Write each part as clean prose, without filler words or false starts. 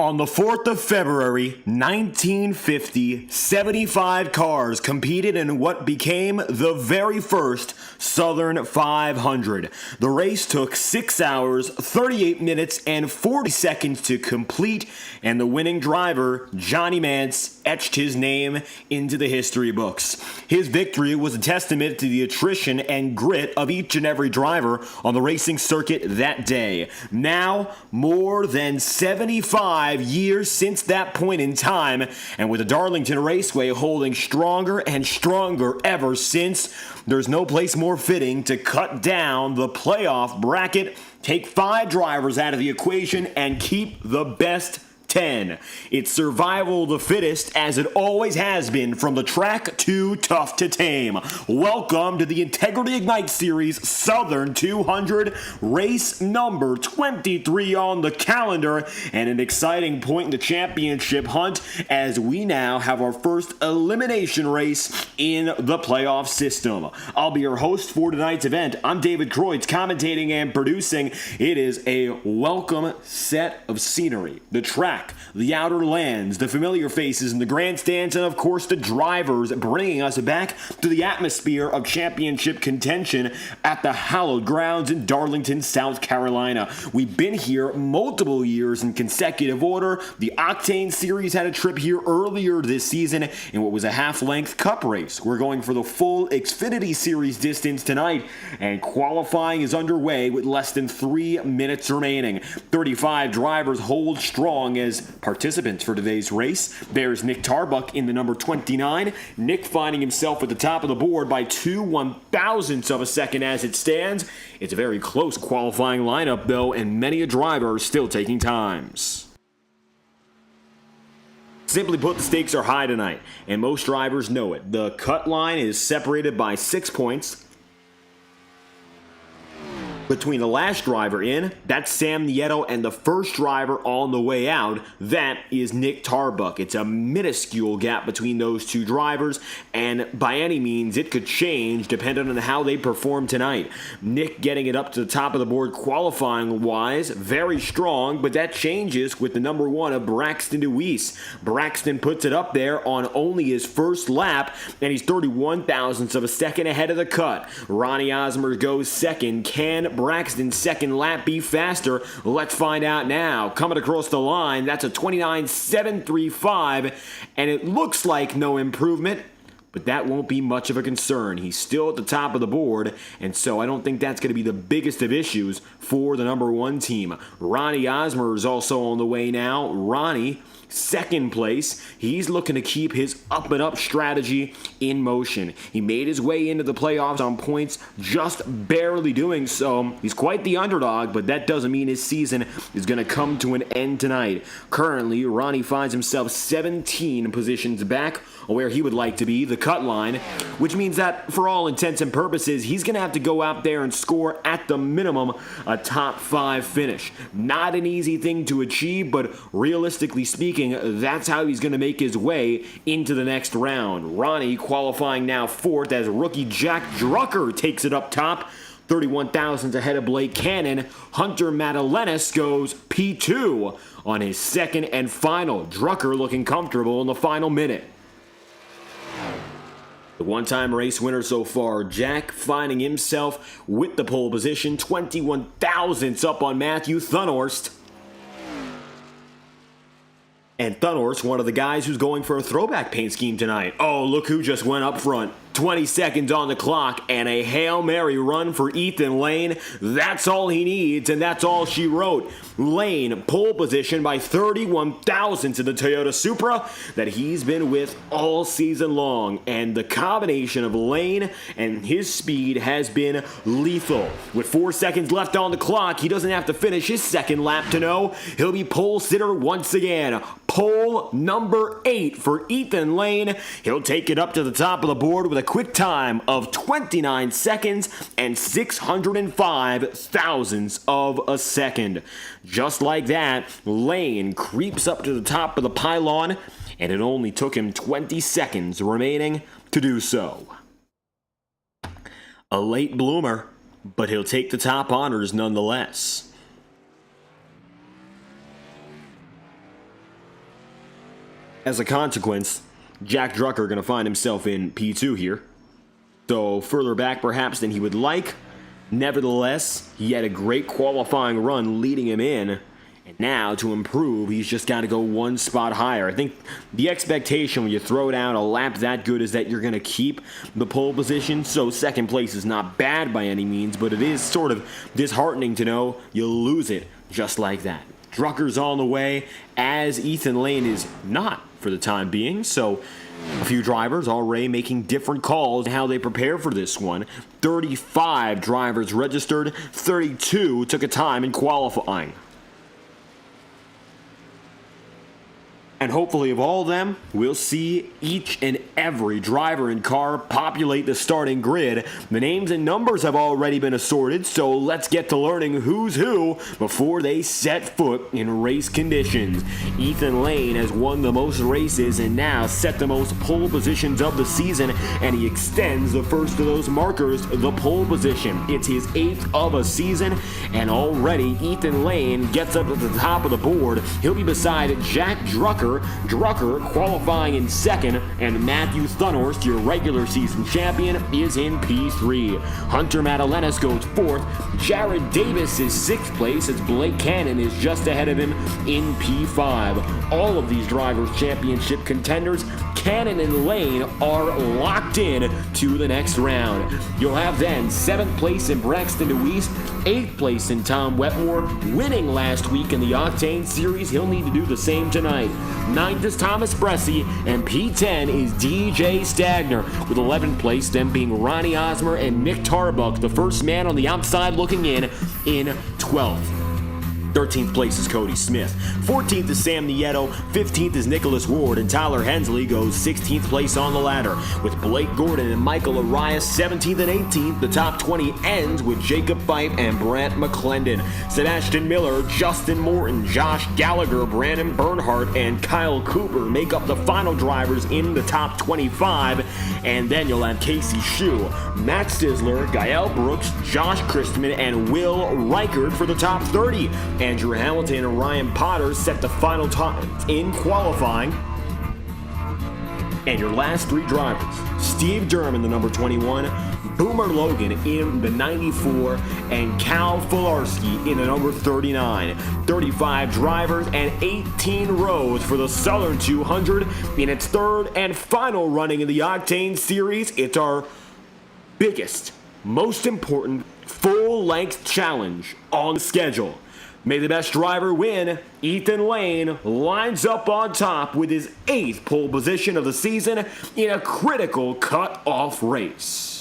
On the 4th of February, 1950, 75 cars competed in what became the very first Southern 500. The race took 6 hours, 38 minutes, and 40 seconds to complete, and the winning driver, Johnny Mance, etched his name into the history books. His victory was a testament to the attrition and grit of each and every driver on the racing circuit that day. Now, more than 75 years since that point in time, and with the Darlington Raceway holding stronger and stronger ever since, there's no place more fitting to cut down the playoff bracket, take 5 drivers out of the equation, and keep the best 10. It's survival of the fittest, as it always has been, from the track to tough to tame. Welcome to the Integrity Ignite Series Southern 200, race number 23 on the calendar, and an exciting point in the championship hunt as we now have our first elimination race in the playoff system. I'll be your host for tonight's event. I'm David Kreutz, commentating and producing. It is a welcome set of scenery. The track, the outer lands, the familiar faces in the grandstands, and of course the drivers, bringing us back to the atmosphere of championship contention at the hallowed grounds in Darlington, South Carolina. We've been here multiple years in consecutive order. The Octane Series had a trip here earlier this season in what was a half-length cup race. We're going for the full Xfinity Series distance tonight, and qualifying is underway with less than 3 minutes remaining. 35 drivers hold strong as participants for today's race. There's Nick Tarbuck in the number 29. Nick finding himself at the top of the board by 2/1,000ths of a second as it stands. It's a very close qualifying lineup though, and many a driver still taking times. Simply put, the stakes are high tonight, and most drivers know it. The cut line is separated by 6 points between the last driver in, that's Sam Nieto, and the first driver on the way out, that is Nick Tarbuck. It's a minuscule gap between those two drivers, and by any means, it could change depending on how they perform tonight. Nick getting it up to the top of the board qualifying-wise, very strong, but that changes with the number 1 of Braxton DeWeese. Braxton puts it up there on only his first lap, and he's 31,000ths of a second ahead of the cut. Ronnie Osmer goes second. Can Braxton's second lap be faster? Let's find out now. Coming across the line, that's a 29.735, and it looks like no improvement, but that won't be much of a concern. He's still at the top of the board, and so I don't think that's going to be the biggest of issues for the number 1 team. Ronnie Osmer is also on the way now. Ronnie, second place. He's looking to keep his up-and-up strategy in motion. He made his way into the playoffs on points, just barely doing so. He's quite the underdog, but that doesn't mean his season is going to come to an end tonight. Currently, Ronnie finds himself 17 positions back where he would like to be, the cut line, which means that for all intents and purposes, he's going to have to go out there and score at the minimum a top 5 finish. Not an easy thing to achieve, but realistically speaking, that's how he's going to make his way into the next round. Ronnie qualifying now 4th as rookie Jack Drucker takes it up top, 31,000ths ahead of Blake Cannon. Hunter Madalenis goes P2 on his second and final. Drucker looking comfortable in the final minute. The one-time race winner so far, Jack finding himself with the pole position, 21,000ths up on Matthew Thunhorst. And Thunhorst, one of the guys who's going for a throwback paint scheme tonight. Oh, look who just went up front. 20 seconds on the clock, and a Hail Mary run for Ethan Lane. That's all he needs, and that's all she wrote. Lane, pole position by 31,000ths in the Toyota Supra that he's been with all season long. And the combination of Lane and his speed has been lethal. With 4 seconds left on the clock, he doesn't have to finish his second lap to know he'll be pole sitter once again. Pole number 8 for Ethan Lane. He'll take it up to the top of the board with a quick time of 29 seconds and 605,000ths of a second. Just like that, Lane creeps up to the top of the pylon, and it only took him 20 seconds remaining to do so. A late bloomer, but he'll take the top honors nonetheless. As a consequence, Jack Drucker going to find himself in P2 here. So further back perhaps than he would like. Nevertheless, he had a great qualifying run leading him in. And now, to improve, he's just got to go one spot higher. I think the expectation when you throw down a lap that good is that you're going to keep the pole position. So second place is not bad by any means, but it is sort of disheartening to know you lose it just like that. Drucker's on the way, as Ethan Lane is not for the time being. So a few drivers already making different calls on how they prepare for this one. 35 drivers registered, 32 took a time in qualifying. And hopefully of all of them, we'll see each and every driver and car populate the starting grid. The names and numbers have already been assorted, so let's get to learning who's who before they set foot in race conditions. Ethan Lane has won the most races and now set the most pole positions of the season, and he extends the first of those markers, the pole position. It's his 8th of a season, and already Ethan Lane gets up at the top of the board. He'll be beside Jack Drucker qualifying in second, and Matthew Thunhorst, your regular season champion, is in P3. Hunter Madalenas goes 4th. Jared Davis is 6th place as Blake Cannon is just ahead of him in P5. All of these drivers' championship contenders, Cannon and Lane, are locked in to the next round. You'll have then 7th place in Braxton DeWeese, 8th place in Tom Wetmore, winning last week in the Octane Series. He'll need to do the same tonight. 9th is Thomas Bresci, and P10 is DJ Stagner, with 11th place then being Ronnie Osmer and Nick Tarbuck, the first man on the outside looking in 12th. 13th place is Cody Smith. 14th is Sam Nieto. 15th is Nicholas Ward, and Tyler Hensley goes 16th place on the ladder, with Blake Gordon and Michael Arias 17th and 18th. The top 20 ends with Jacob Fife and Brant McClendon. Sebastian Miller, Justin Morton, Josh Gallagher, Brandon Bernhardt, and Kyle Cooper make up the final drivers in the top 25. And then you'll have Casey Shue, Matt Stisler, Gael Brooks, Josh Christman, and Will Reichard for the top 30. Andrew Hamilton and Ryan Potter set the final times in qualifying. And your last 3 drivers, Steve Durham, the number 21, Boomer Logan in the 94, and Cal Filarski in the number 39. 35 drivers and 18 rows for the Southern 200 in its 3rd and final running in the Octane Series. It's our biggest, most important full-length challenge on the schedule. May the best driver win. Ethan Lane lines up on top with his 8th pole position of the season in a critical cut-off race.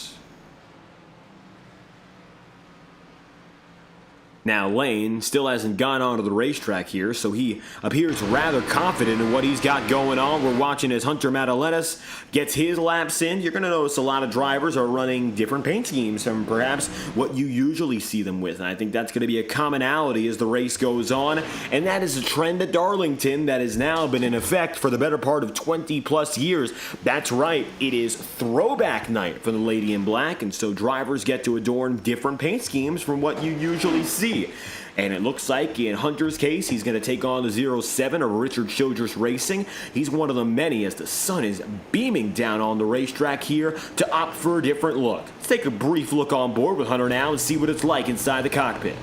Now, Lane still hasn't gone onto the racetrack here, so he appears rather confident in what he's got going on. We're watching as Hunter Madalenas gets his laps in. You're going to notice a lot of drivers are running different paint schemes from perhaps what you usually see them with. And I think that's going to be a commonality as the race goes on. And that is a trend at Darlington that has now been in effect for the better part of 20 plus years. That's right, it is throwback night for the Lady in Black, and so drivers get to adorn different paint schemes from what you usually see. And it looks like in Hunter's case, he's going to take on the 07 of Richard Childress Racing. He's one of the many as the sun is beaming down on the racetrack here to opt for a different look. Let's take a brief look on board with Hunter now and see what it's like inside the cockpit.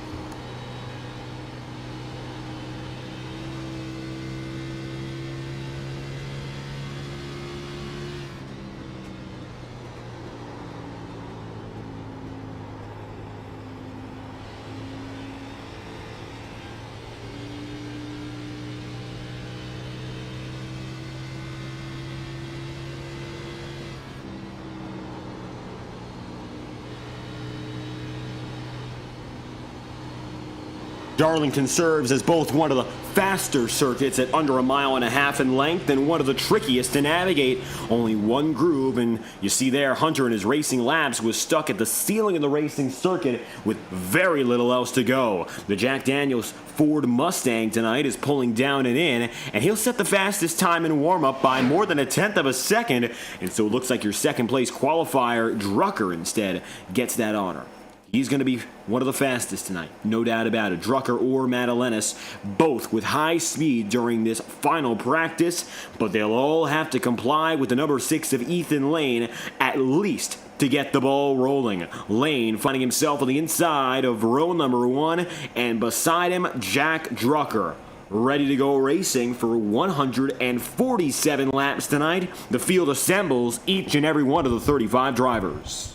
Darlington serves as both one of the faster circuits at under 1.5 miles in length and one of the trickiest to navigate. Only one groove, and you see there Hunter in his racing laps was stuck at the ceiling of the racing circuit with very little else to go. The Jack Daniels Ford Mustang tonight is pulling down and in, and he'll set the fastest time in warm-up by more than 1/10 of a second, and so it looks like your second place qualifier Drucker instead gets that honor. He's going to be one of the fastest tonight, no doubt about it. Drucker or Madalenis, both with high speed during this final practice, but they'll all have to comply with the number 6 of Ethan Lane at least to get the ball rolling. Lane finding himself on the inside of row number 1, and beside him, Jack Drucker. Ready to go racing for 147 laps tonight. The field assembles each and every one of the 35 drivers.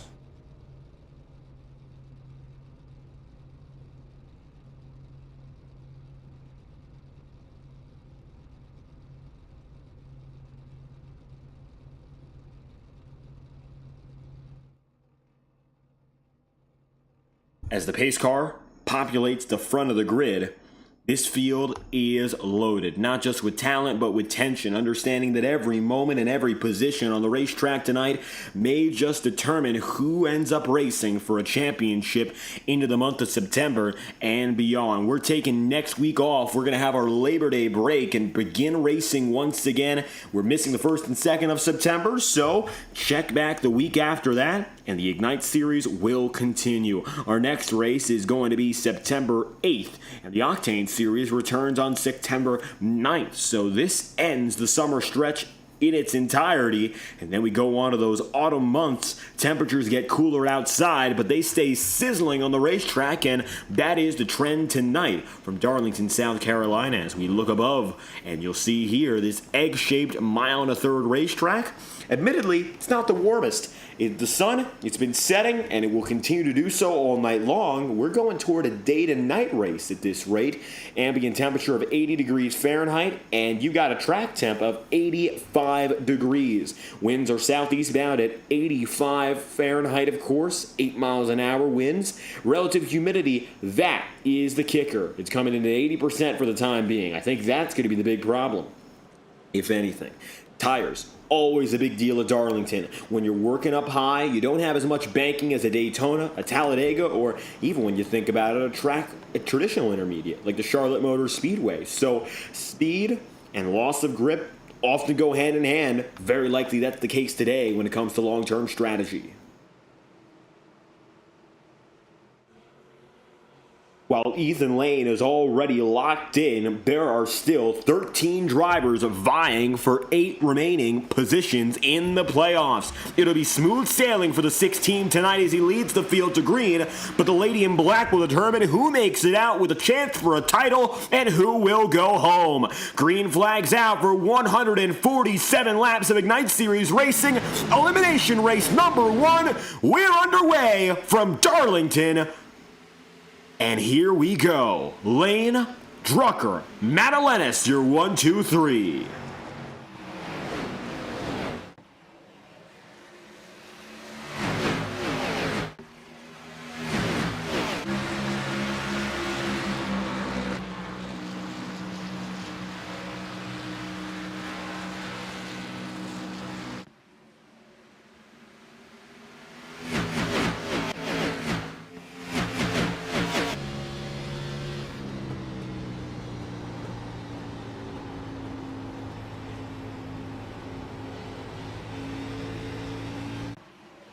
As the pace car populates the front of the grid, this field is loaded, not just with talent, but with tension, understanding that every moment and every position on the racetrack tonight may just determine who ends up racing for a championship into the month of September and beyond. We're taking next week off. We're going to have our Labor Day break and begin racing once again. We're missing the 1st and 2nd of September, so check back the week after that, and the Ignite Series will continue. Our next race is going to be September 8th, and the Octane Series returns on September 9th. So this ends the summer stretch in its entirety, and then we go on to those autumn months. Temperatures get cooler outside, but they stay sizzling on the racetrack, and that is the trend tonight from Darlington, South Carolina. As we look above, and you'll see here this egg-shaped mile-and-a-third racetrack. Admittedly, it's not the warmest. The sun, it's been setting, and it will continue to do so all night long. We're going toward a day-to-night race at this rate. Ambient temperature of 80 degrees Fahrenheit, and you got a track temp of 85 degrees. Winds are southeast bound at 85 Fahrenheit, of course, 8 miles an hour winds. Relative humidity, that is the kicker. It's coming in at 80% for the time being. I think that's going to be the big problem, if anything. Tires, always a big deal at Darlington. When you're working up high, you don't have as much banking as a Daytona, a Talladega, or even when you think about it, a traditional intermediate like the Charlotte Motor Speedway. So speed and loss of grip often go hand in hand. Very likely that's the case today when it comes to long-term strategy. While Ethan Lane is already locked in, there are still 13 drivers vying for 8 remaining positions in the playoffs. It'll be smooth sailing for the 6th team tonight as he leads the field to green, but the lady in black will determine who makes it out with a chance for a title and who will go home. Green flags out for 147 laps of Ignite Series racing. Elimination race number 1. We're underway from Darlington. And here we go. Lane, Drucker, Madalenis, your 1, 2, 3.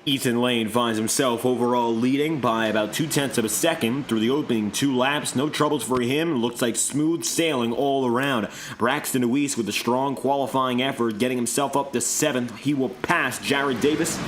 Ethan Lane finds himself overall leading by about 0.2 of a second through the opening 2 laps. No troubles for him. Looks like smooth sailing all around. Braxton Deweese with a strong qualifying effort, getting himself up to 7th. He will pass Jared Davis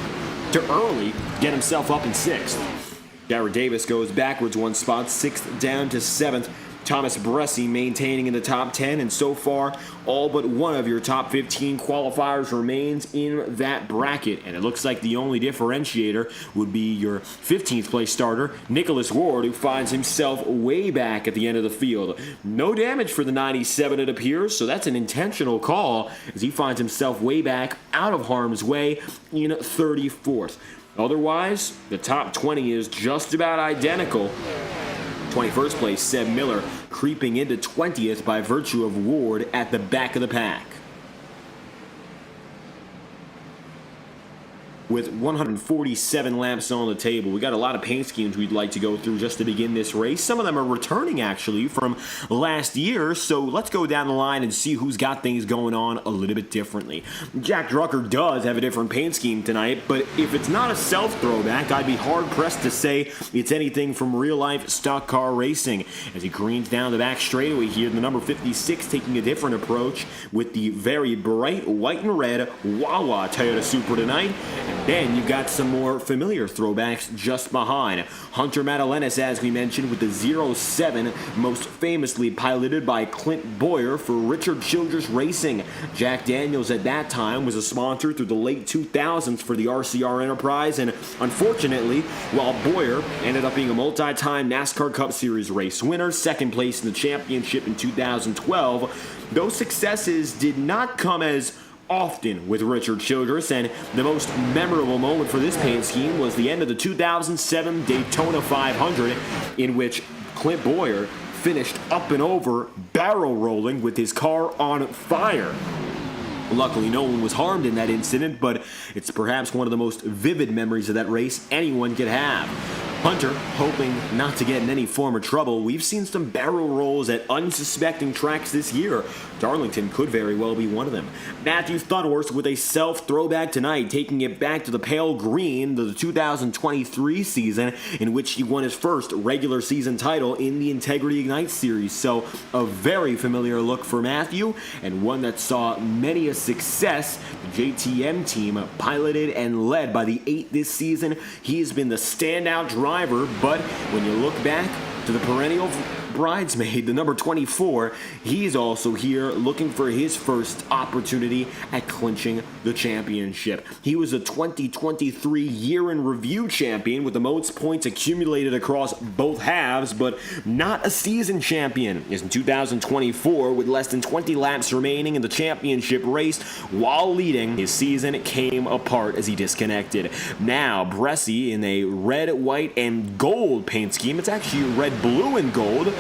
to early get himself up in 6th. Jared Davis goes backwards 1 spot, 6th down to 7th. Thomas Bressi maintaining in the top 10, and so far, all but one of your top 15 qualifiers remains in that bracket. And it looks like the only differentiator would be your 15th place starter, Nicholas Ward, who finds himself way back at the end of the field. No damage for the 97, it appears, so that's an intentional call as he finds himself way back out of harm's way in 34th. Otherwise, the top 20 is just about identical. 21st place, Seb Miller, creeping into 20th by virtue of Ward at the back of the pack. With 147 laps on the table, we got a lot of paint schemes we'd like to go through just to begin this race. Some of them are returning, actually, from last year, so let's go down the line and see who's got things going on a little bit differently. Jack Drucker does have a different paint scheme tonight, but if it's not a self-throwback, I'd be hard-pressed to say it's anything from real-life stock car racing. As he careens down the back straightaway here, the number 56 taking a different approach with the very bright white and red Wawa Toyota Supra tonight. Then you've got some more familiar throwbacks just behind. Hunter Madalenas, as we mentioned, with the 07, most famously piloted by Clint Boyer for Richard Childress Racing. Jack Daniels at that time was a sponsor through the late 2000s for the RCR Enterprise, and unfortunately, while Boyer ended up being a multi-time NASCAR Cup Series race winner, second place in the championship in 2012, those successes did not come as often with Richard Childress, and the most memorable moment for this paint scheme was the end of the 2007 Daytona 500, in which Clint Boyer finished up and over, barrel rolling with his car on fire. Luckily, no one was harmed in that incident, but it's perhaps one of the most vivid memories of that race anyone could have. Hunter, hoping not to get in any form of trouble, we've seen some barrel rolls at unsuspecting tracks this year. Darlington could very well be one of them. Matthew Thudworth with a self-throwback tonight, taking it back to the pale green, the 2023 season, in which he won his first regular season title in the Integrity Ignite Series. So, a very familiar look for Matthew, and one that saw many a success. The JTM team, piloted and led by the 8 this season, he has been the standout driver, but when you look back to the perennial bridesmaid, the number 24, he's also here looking for his first opportunity at clinching the championship. He was a 2023 year in review champion with the most points accumulated across both halves, but not a season champion. Is in 2024 with less than 20 laps remaining in the championship race. While leading, his season came apart as he disconnected. Now, Bressie in a red, white, and gold paint scheme. It's actually red, blue, and gold.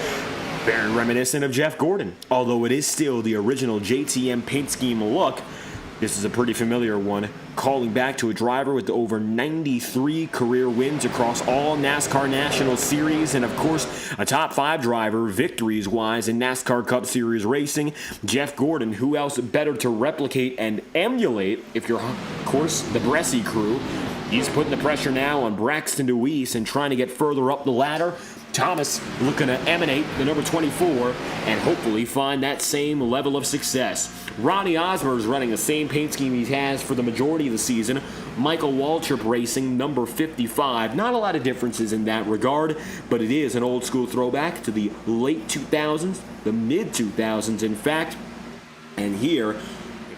Very reminiscent of Jeff Gordon, although it is still the original JTM paint scheme look. This is a pretty familiar one, calling back to a driver with over 93 career wins across all NASCAR National Series, and of course, a top 5 driver victories-wise in NASCAR Cup Series racing. Jeff Gordon, who else better to replicate and emulate if you're, of course, the Bressie crew. He's putting the pressure now on Braxton DeWeese and trying to get further up the ladder. Thomas looking to emanate the number 24 and hopefully find that same level of success. Ronnie Osmer is running the same paint scheme he has for the majority of the season. Michael Waltrip Racing, number 55. Not a lot of differences in that regard, but it is an old school throwback to the late 2000s, the mid 2000s in fact. And here,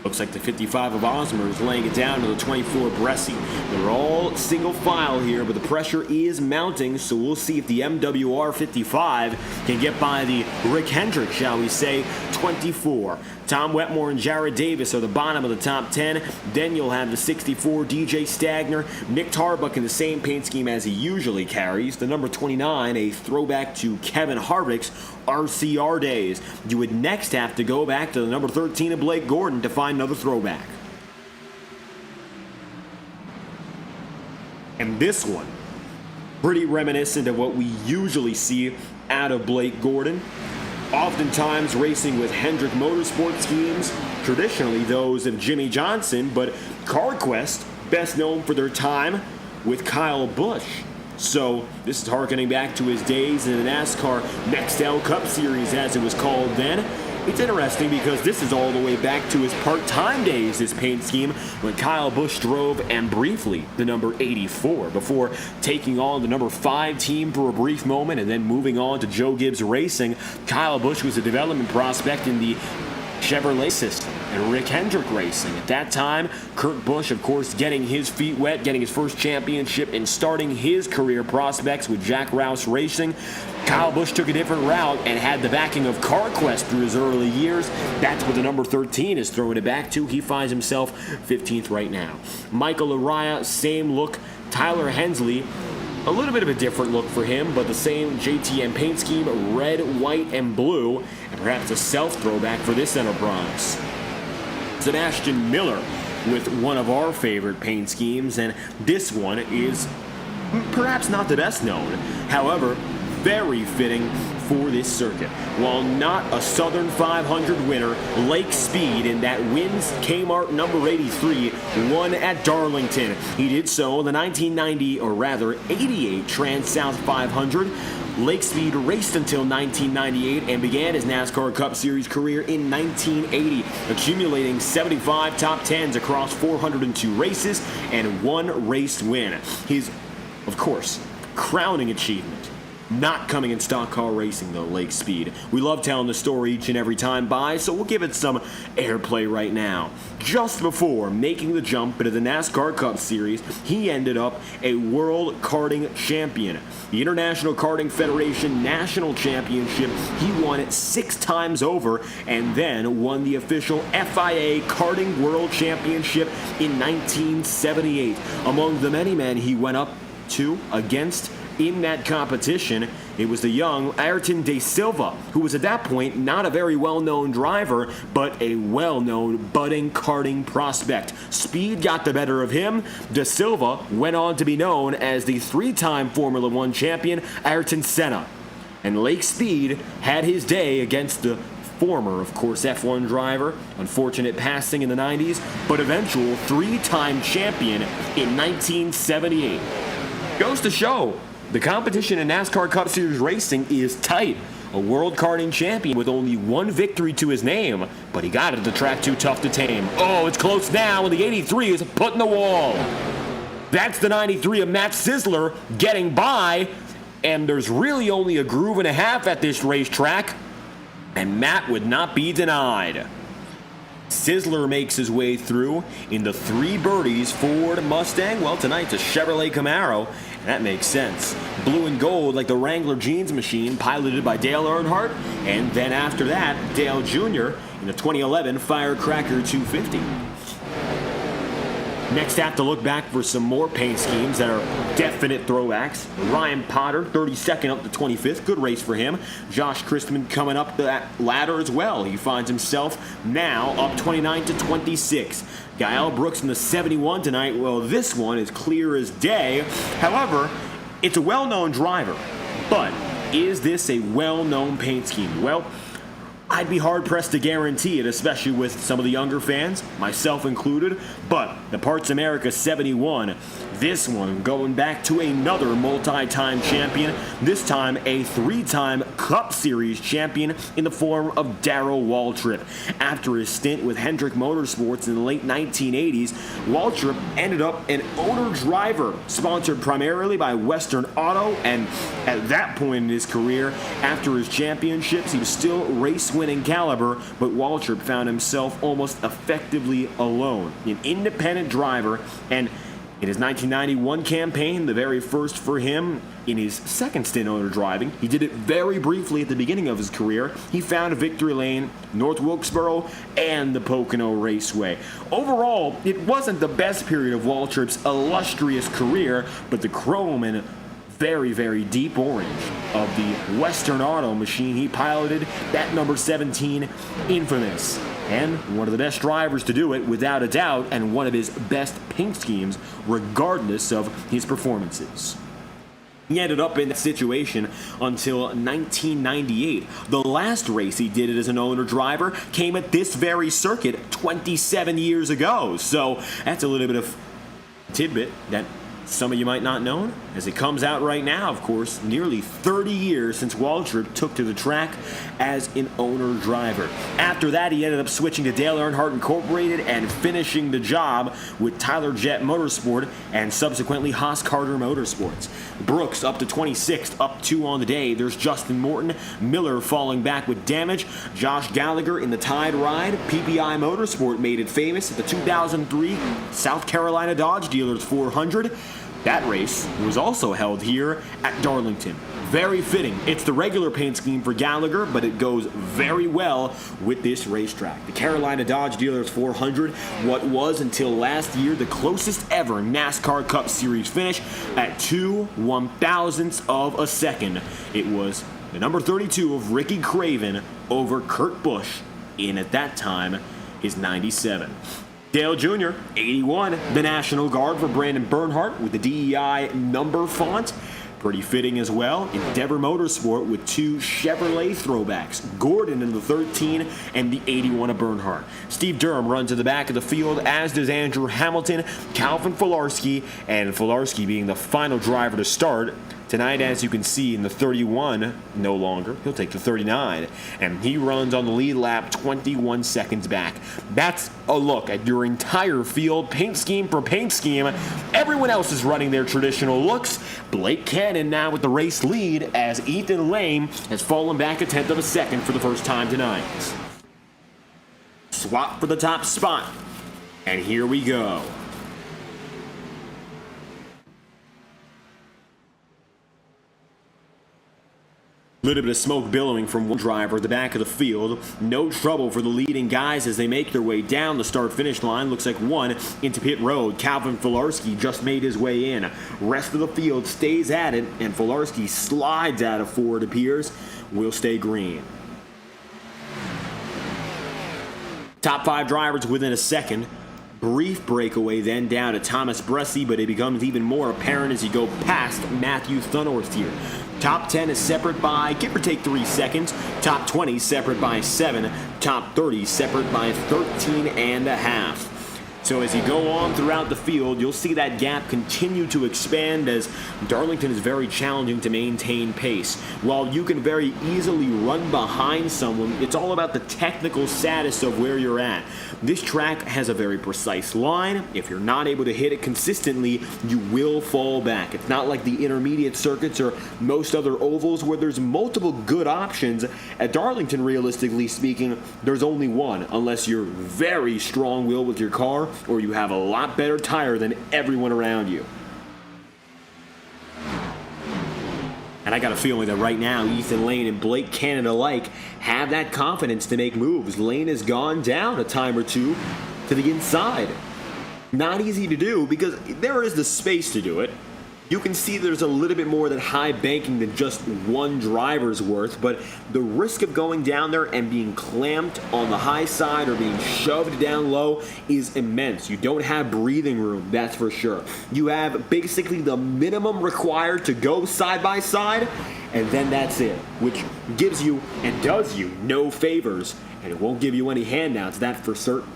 looks like the 55 of Osmer is laying it down to the 24 Bressie. They're all single file here, but the pressure is mounting, so we'll see if the MWR 55 can get by the Rick Hendrick, shall we say, 24. Tom Wetmore and Jared Davis are the bottom of the top 10. Then you'll have the 64 DJ Stagner. Nick Tarbuck in the same paint scheme as he usually carries. The number 29, a throwback to Kevin Harvick's RCR days. You would next have to go back to the number 13 of Blake Gordon to find another throwback. And this one, pretty reminiscent of what we usually see out of Blake Gordon. Oftentimes racing with Hendrick Motorsport schemes, traditionally those of Jimmy Johnson, but CarQuest, best known for their time with Kyle Busch. So this is harkening back to his days in the NASCAR Next-Gen Cup Series, as it was called then. It's interesting because this is all the way back to his part-time days, this paint scheme, when Kyle Busch drove, and briefly, the number 84, before taking on the number 5 team for a brief moment and then moving on to Joe Gibbs Racing. Kyle Busch was a development prospect in the Chevrolet system and Rick Hendrick Racing. At that time, Kurt Busch, of course, getting his feet wet, getting his first championship, and starting his career prospects with Jack Rouse Racing. Kyle Busch took a different route and had the backing of CarQuest through his early years. That's what the number 13 is throwing it back to. He finds himself 15th right now. Michael Araya, same look. Tyler Hensley, a little bit of a different look for him, but the same JTM paint scheme, red, white, and blue, and perhaps a self-throwback for this enterprise. Sebastian Miller with one of our favorite paint schemes, and this one is perhaps not the best known. However, very fitting for this circuit. While not a Southern 500 winner, Lake Speed in that wins Kmart number 83 won at Darlington. He did so in the 1990, or rather 88 Trans-South 500. Lake Speed raced until 1998 and began his NASCAR Cup Series career in 1980, accumulating 75 top 10s across 402 races and one race win. His, of course, crowning achievement. Not coming in stock car racing, though, Lake Speed. We love telling the story each and every time by, so we'll give it some airplay right now. Just before making the jump into the NASCAR Cup Series, he ended up a World Karting Champion. The International Karting Federation National Championship, he won it 6 times over, and then won the official FIA Karting World Championship in 1978. Among the many men he went up to against in that competition, it was the young Ayrton De Silva, who was at that point not a very well-known driver, but a well-known budding karting prospect. Speed got the better of him. De Silva went on to be known as the 3-time Formula One champion, Ayrton Senna. And Lake Speed had his day against the former, of course, F1 driver, unfortunate passing in the 90s, but eventual 3-time champion in 1978. Goes to show, the competition in NASCAR Cup Series racing is tight. A world karting champion with only one victory to his name, but he got it. The track too tough to tame. Oh, it's close now, and the 83 is put in the wall. That's the 93 of Matt Sizzler getting by, and there's really only a groove and a half at this racetrack, and Matt would not be denied. Sizzler makes his way through in the 3 birdies Ford Mustang. Well, tonight's a Chevrolet Camaro, and that makes sense. Blue and gold like the Wrangler jeans machine, piloted by Dale Earnhardt, and then after that, Dale Jr. in the 2011 Firecracker 250. Next, have to look back for some more paint schemes that are definite throwbacks. Ryan Potter, 32nd up to 25th. Good race for him. Josh Christman coming up that ladder as well. He finds himself now up 29 to 26. Gael Brooks in the 71 tonight. Well, this one is clear as day. However, it's a well-known driver. But is this a well-known paint scheme? Well, I'd be hard-pressed to guarantee it, especially with some of the younger fans, myself included, but the Parts America 71, this one going back to another multi-time champion, this time a 3-time Cup Series champion in the form of Darrell Waltrip. After his stint with Hendrick Motorsports in the late 1980s, Waltrip ended up an owner driver, sponsored primarily by Western Auto, and at that point in his career, after his championships, he was still race-winning caliber, but Waltrip found himself almost effectively alone, an independent driver, and in his 1991 campaign, the very first for him, in his second stint owner driving, he did it very briefly at the beginning of his career. He found victory lane, North Wilkesboro, and the Pocono Raceway. Overall, it wasn't the best period of Waltrip's illustrious career, but the chrome and very, very deep orange of the Western Auto machine he piloted, that number 17, infamous. And one of the best drivers to do it, without a doubt, and one of his best paint schemes, regardless of his performances. He ended up in that situation until 1998. The last race he did it as an owner driver came at this very circuit 27 years ago. So that's a little bit of tidbit that some of you might not know, as it comes out right now, of course, nearly 30 years since Waltrip took to the track as an owner driver. After that, he ended up switching to Dale Earnhardt Incorporated and finishing the job with Tyler Jett Motorsport and subsequently Haas Carter Motorsports. Brooks up to 26th, up 2 on the day. There's Justin Morton, Miller falling back with damage, Josh Gallagher in the Tide Ride. PPI Motorsport made it famous at the 2003 South Carolina Dodge Dealers 400. That race was also held here at Darlington. Very fitting. It's the regular paint scheme for Gallagher, but it goes very well with this racetrack. The Carolina Dodge Dealers 400, what was until last year the closest ever NASCAR Cup Series finish at 2/1000ths of a second. It was the number 32 of Ricky Craven over Kurt Busch in, at that time, his 97. Dale Jr., 81, the National Guard for Brandon Bernhardt with the DEI number font. Pretty fitting as well. Endeavor Motorsport with 2 Chevrolet throwbacks. Gordon in the 13 and the 81 of Bernhardt. Steve Durham runs to the back of the field, as does Andrew Hamilton, Calvin Filarski, and Filarski being the final driver to start. Tonight, as you can see, in the 31, no longer. He'll take the 39, and he runs on the lead lap 21 seconds back. That's a look at your entire field, paint scheme for paint scheme. Everyone else is running their traditional looks. Blake Cannon now with the race lead, as Ethan Lane has fallen back a tenth of a second for the first time tonight. Swap for the top spot, and here we go. Little bit of smoke billowing from one driver at the back of the field. No trouble for the leading guys as they make their way down the start-finish line. Looks like one into pit road. Calvin Filarski just made his way in. Rest of the field stays at it, and Filarski slides out of 4, it appears. Will stay green. Top 5 drivers within a second. Brief breakaway then down to Thomas Bressi, but it becomes even more apparent as you go past Matthew Thunhorst here. Top 10 is separate by, give or take, 3 seconds. Top 20 separate by 7. Top 30 separate by 13 and a half. So as you go on throughout the field, you'll see that gap continue to expand as Darlington is very challenging to maintain pace. While you can very easily run behind someone, it's all about the technical status of where you're at. This track has a very precise line. If you're not able to hit it consistently, you will fall back. It's not like the intermediate circuits or most other ovals where there's multiple good options. At Darlington, realistically speaking, there's only one, unless you're very strong-willed with your car or you have a lot better tire than everyone around you. And I got a feeling that right now, Ethan Lane and Blake Cannon alike have that confidence to make moves. Lane has gone down a time or two to the inside. Not easy to do because there is the space to do it. You can see there's a little bit more than high banking than just one driver's worth, but the risk of going down there and being clamped on the high side or being shoved down low is immense. You don't have breathing room, that's for sure. You have basically the minimum required to go side by side, and then that's it, which gives you and does you no favors, and it won't give you any handouts, that's for certain.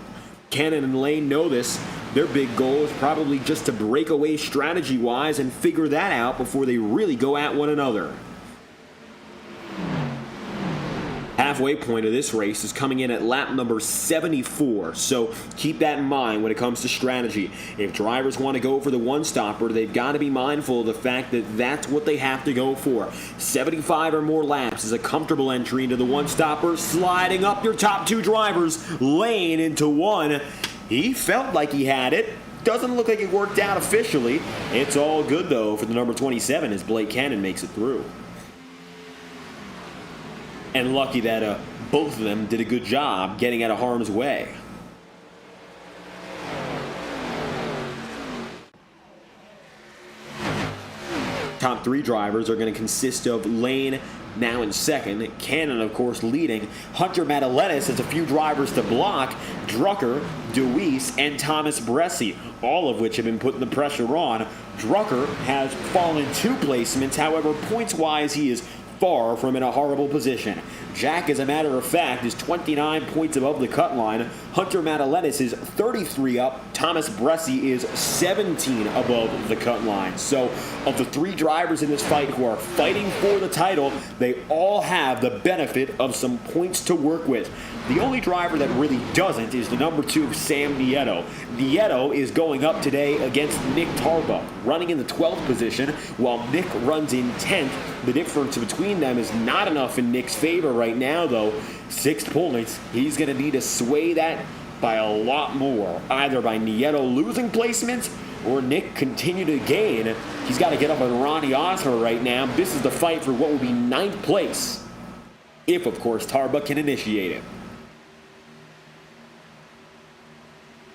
Cannon and Lane know this. Their big goal is probably just to break away strategy-wise and figure that out before they really go at one another. Halfway point of this race is coming in at lap number 74, so keep that in mind when it comes to strategy. If drivers want to go for the one-stopper, they've got to be mindful of the fact that that's what they have to go for. 75 or more laps is a comfortable entry into the one-stopper, sliding up your top 2 drivers, Lane into 1. He felt like he had it. Doesn't look like it worked out officially. It's all good, though, for the number 27 as Blake Cannon makes it through. And lucky that both of them did a good job getting out of harm's way. Top 3 drivers are going to consist of Lane, now in second. Cannon, of course, leading. Hunter Madalenis has a few drivers to block. Drucker, DeWeese, and Thomas Bressi, all of which have been putting the pressure on. Drucker has fallen 2 placements. However, points-wise, he is far from in a horrible position. Jack, as a matter of fact, is 29 points above the cut line. Hunter Madalenis is 33 up. Thomas Bressi is 17 above the cut line. So, of the 3 drivers in this fight who are fighting for the title, they all have the benefit of some points to work with. The only driver that really doesn't is the number 2, Sam Nieto. Nieto is going up today against Nick Tarbuck, running in the 12th position, while Nick runs in 10th. The difference between them is not enough in Nick's favor right now, though. 6 points. He's going to need to sway that by a lot more, either by Nieto losing placements or Nick continue to gain. He's got to get up on Ronnie Osmer right now. This is the fight for what will be 9th place, if, of course, Tarbuck can initiate it.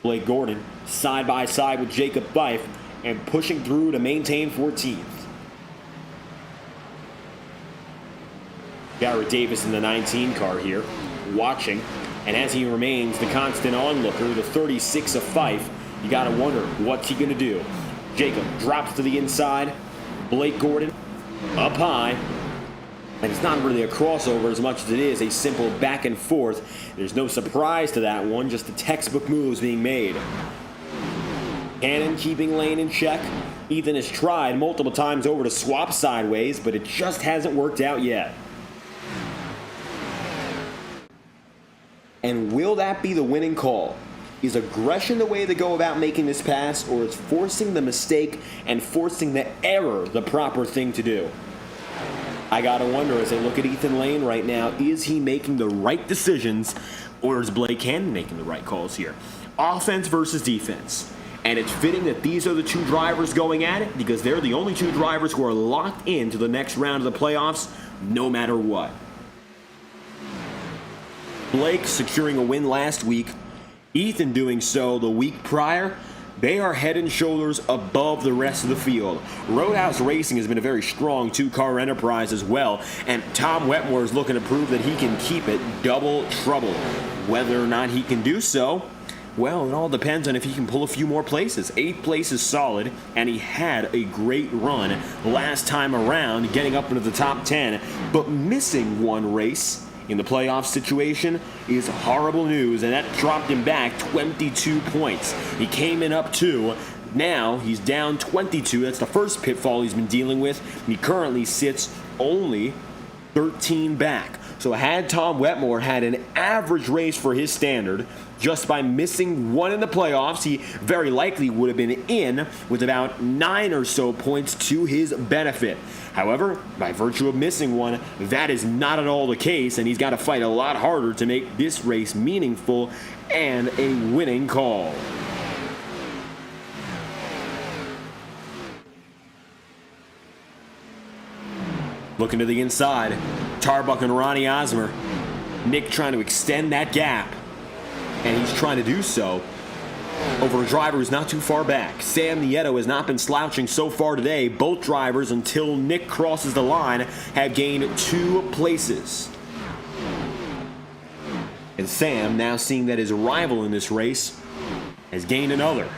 Blake Gordon side by side with Jacob Fife and pushing through to maintain 14th. Garrett Davis in the 19 car here, watching And as he remains the constant onlooker, the 36 of Fife, you got to wonder, what's he going to do? Jacob drops to the inside. Blake Gordon up high. And it's not really a crossover as much as it is a simple back and forth. There's no surprise to that one, just the textbook moves being made. Cannon keeping lane in check. Ethan has tried multiple times over to swap sideways, but it just hasn't worked out yet. And will that be the winning call? Is aggression the way to go about making this pass, or is forcing the mistake and forcing the error the proper thing to do? I gotta wonder as I look at Ethan Lane right now, is he making the right decisions, or is Blake Cannon making the right calls here? Offense versus defense. And it's fitting that these are the two drivers going at it, because they're the only two drivers who are locked into the next round of the playoffs, no matter what. Blake securing a win last week, Ethan doing so the week prior. They are head and shoulders above the rest of the field. Roadhouse Racing has been a very strong two-car enterprise as well, and Tom Wetmore is looking to prove that he can keep it double trouble. Whether or not he can do so, well, it all depends on if he can pull a few more places. 8th place is solid, and he had a great run last time around, getting up into the top 10, but missing one race in the playoff situation is horrible news, and that dropped him back 22 points. He came in up 2. Now he's down 22. That's the first pitfall he's been dealing with. He currently sits only 13 back. So had Tom Wetmore had an average race for his standard, just by missing one in the playoffs, he very likely would have been in with about 9 or so points to his benefit. However, by virtue of missing one, that is not at all the case, and he's got to fight a lot harder to make this race meaningful and a winning call. Looking to the inside, Tarbuck and Ronnie Osmer. Nick trying to extend that gap, and he's trying to do so over a driver who's not too far back. Sam Nieto has not been slouching so far today. Both drivers, until Nick crosses the line, have gained 2 places. And Sam, now seeing that his rival in this race has gained another.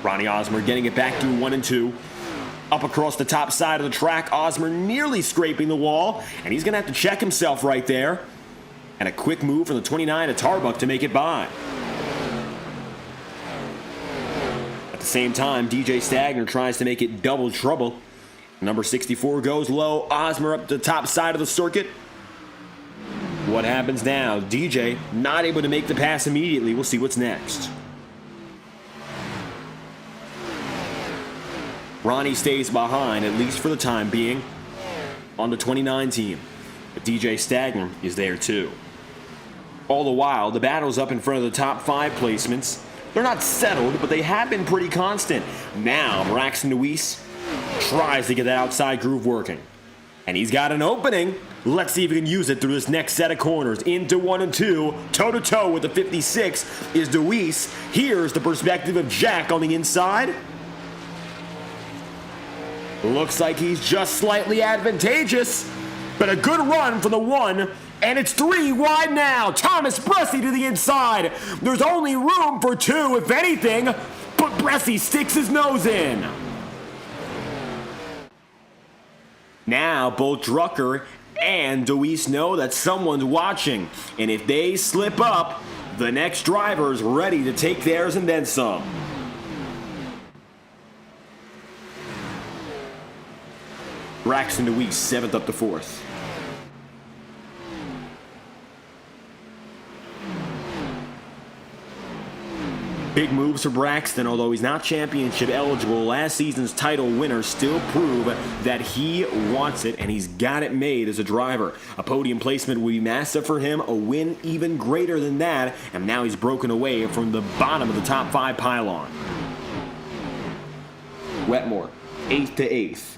Ronnie Osmer getting it back to 1 and 2. Up across the top side of the track, Osmer nearly scraping the wall, and he's going to have to check himself right there. And a quick move from the 29 of Tarbuck to make it by. At the same time, DJ Stagner tries to make it double trouble. Number 64 goes low. Osmer up the top side of the circuit. What happens now? DJ not able to make the pass immediately. We'll see what's next. Ronnie stays behind, at least for the time being, on the 29 team. But DJ Stagner is there too. All the while, the battle's up in front of the top 5 placements. They're not settled, but they have been pretty constant. Now, Braxton Deweese tries to get that outside groove working. And he's got an opening. Let's see if he can use it through this next set of corners. Into 1 and 2, toe-to-toe with the 56 is Deweese. Here's the perspective of Jack on the inside. Looks like he's just slightly advantageous, but a good run for the 1, and it's 3 wide now. Thomas Bressie to the inside. There's only room for 2, if anything, but Bressie sticks his nose in. Now both Drucker and Deweese know that someone's watching, and if they slip up, the next driver's ready to take theirs and then some. Braxton Deweese, 7th up to 4th. Big moves for Braxton, although he's not championship eligible. Last season's title winner still prove that he wants it, and he's got it made as a driver. A podium placement would be massive for him, a win even greater than that, and now he's broken away from the bottom of the top 5 pylon. Wetmore, 8th to 8th.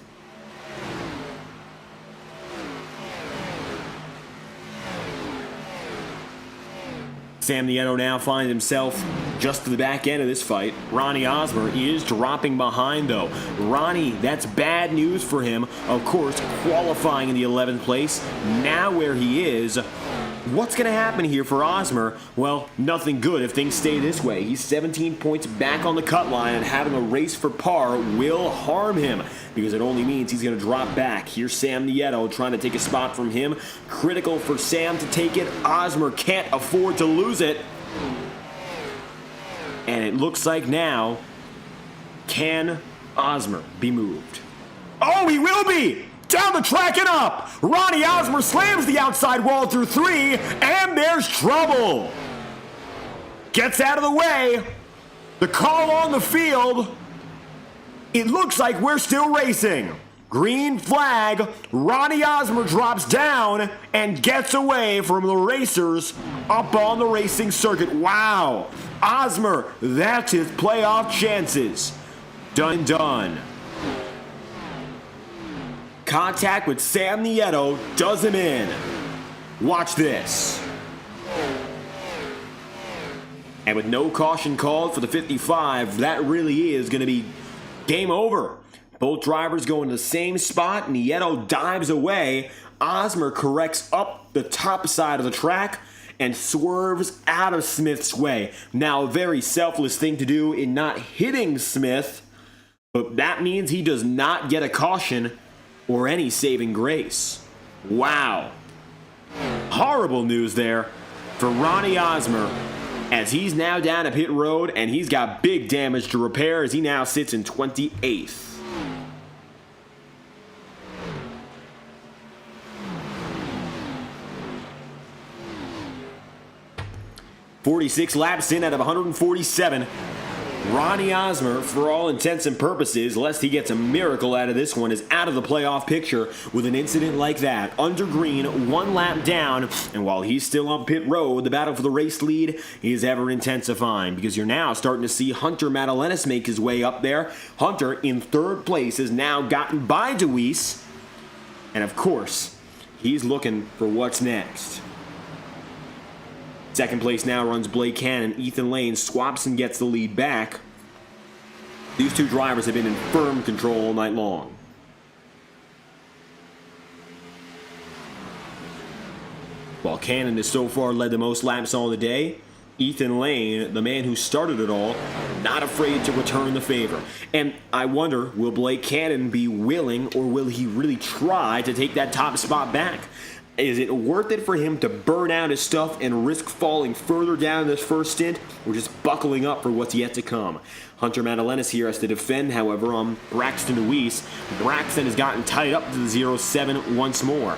Sam Nieto now finds himself just to the back end of this fight. Ronnie Osmer is dropping behind, though. Ronnie, that's bad news for him. Of course, qualifying in the 11th place. Now where he is What's going to happen here for Osmer? Well, nothing good if things stay this way. He's 17 points back on the cut line, and having a race for par will harm him because it only means he's going to drop back. Here's Sam Nieto trying to take a spot from him. Critical for Sam to take it. Osmer can't afford to lose it. And it looks like now, can Osmer be moved? Oh, he will be! Down the track and up! Ronnie Osmer slams the outside wall through 3, and there's trouble! Gets out of the way. The call on the field. It looks like we're still racing. Green flag. Ronnie Osmer drops down and gets away from the racers up on the racing circuit. Wow. Osmer, that's his playoff chances. Done. Contact with Sam Nieto does him in. Watch this. And with no caution called for the 55, that really is going to be game over. Both drivers go into the same spot. Nieto dives away. Osmer corrects up the top side of the track and swerves out of Smith's way. Now, a very selfless thing to do in not hitting Smith, but that means he does not get a caution or any saving grace. Wow. Horrible news there for Ronnie Osmer, as he's now down a pit road and he's got big damage to repair as he now sits in 28th. .46 laps in out of 147. Ronnie Osmer, for all intents and purposes, lest he gets a miracle out of this one, is out of the playoff picture with an incident like that. Under green, 1 lap down, and while he's still on pit road, the battle for the race lead is ever intensifying because you're now starting to see Hunter Madalenis make his way up there. Hunter, in 3rd place, has now gotten by DeWeese, and of course, he's looking for what's next. 2nd place now runs Blake Cannon. Ethan Lane swaps and gets the lead back. These two drivers have been in firm control all night long. While Cannon has so far led the most laps on the day, Ethan Lane, the man who started it all, not afraid to return the favor. And I wonder, will Blake Cannon be willing, or will he really try to take that top spot back? Is it worth it for him to burn out his stuff and risk falling further down this first stint, or just buckling up for what's yet to come? Hunter Madalenis here has to defend, however, on Braxton DeWeese. Braxton has gotten tied up to the 0-7 once more.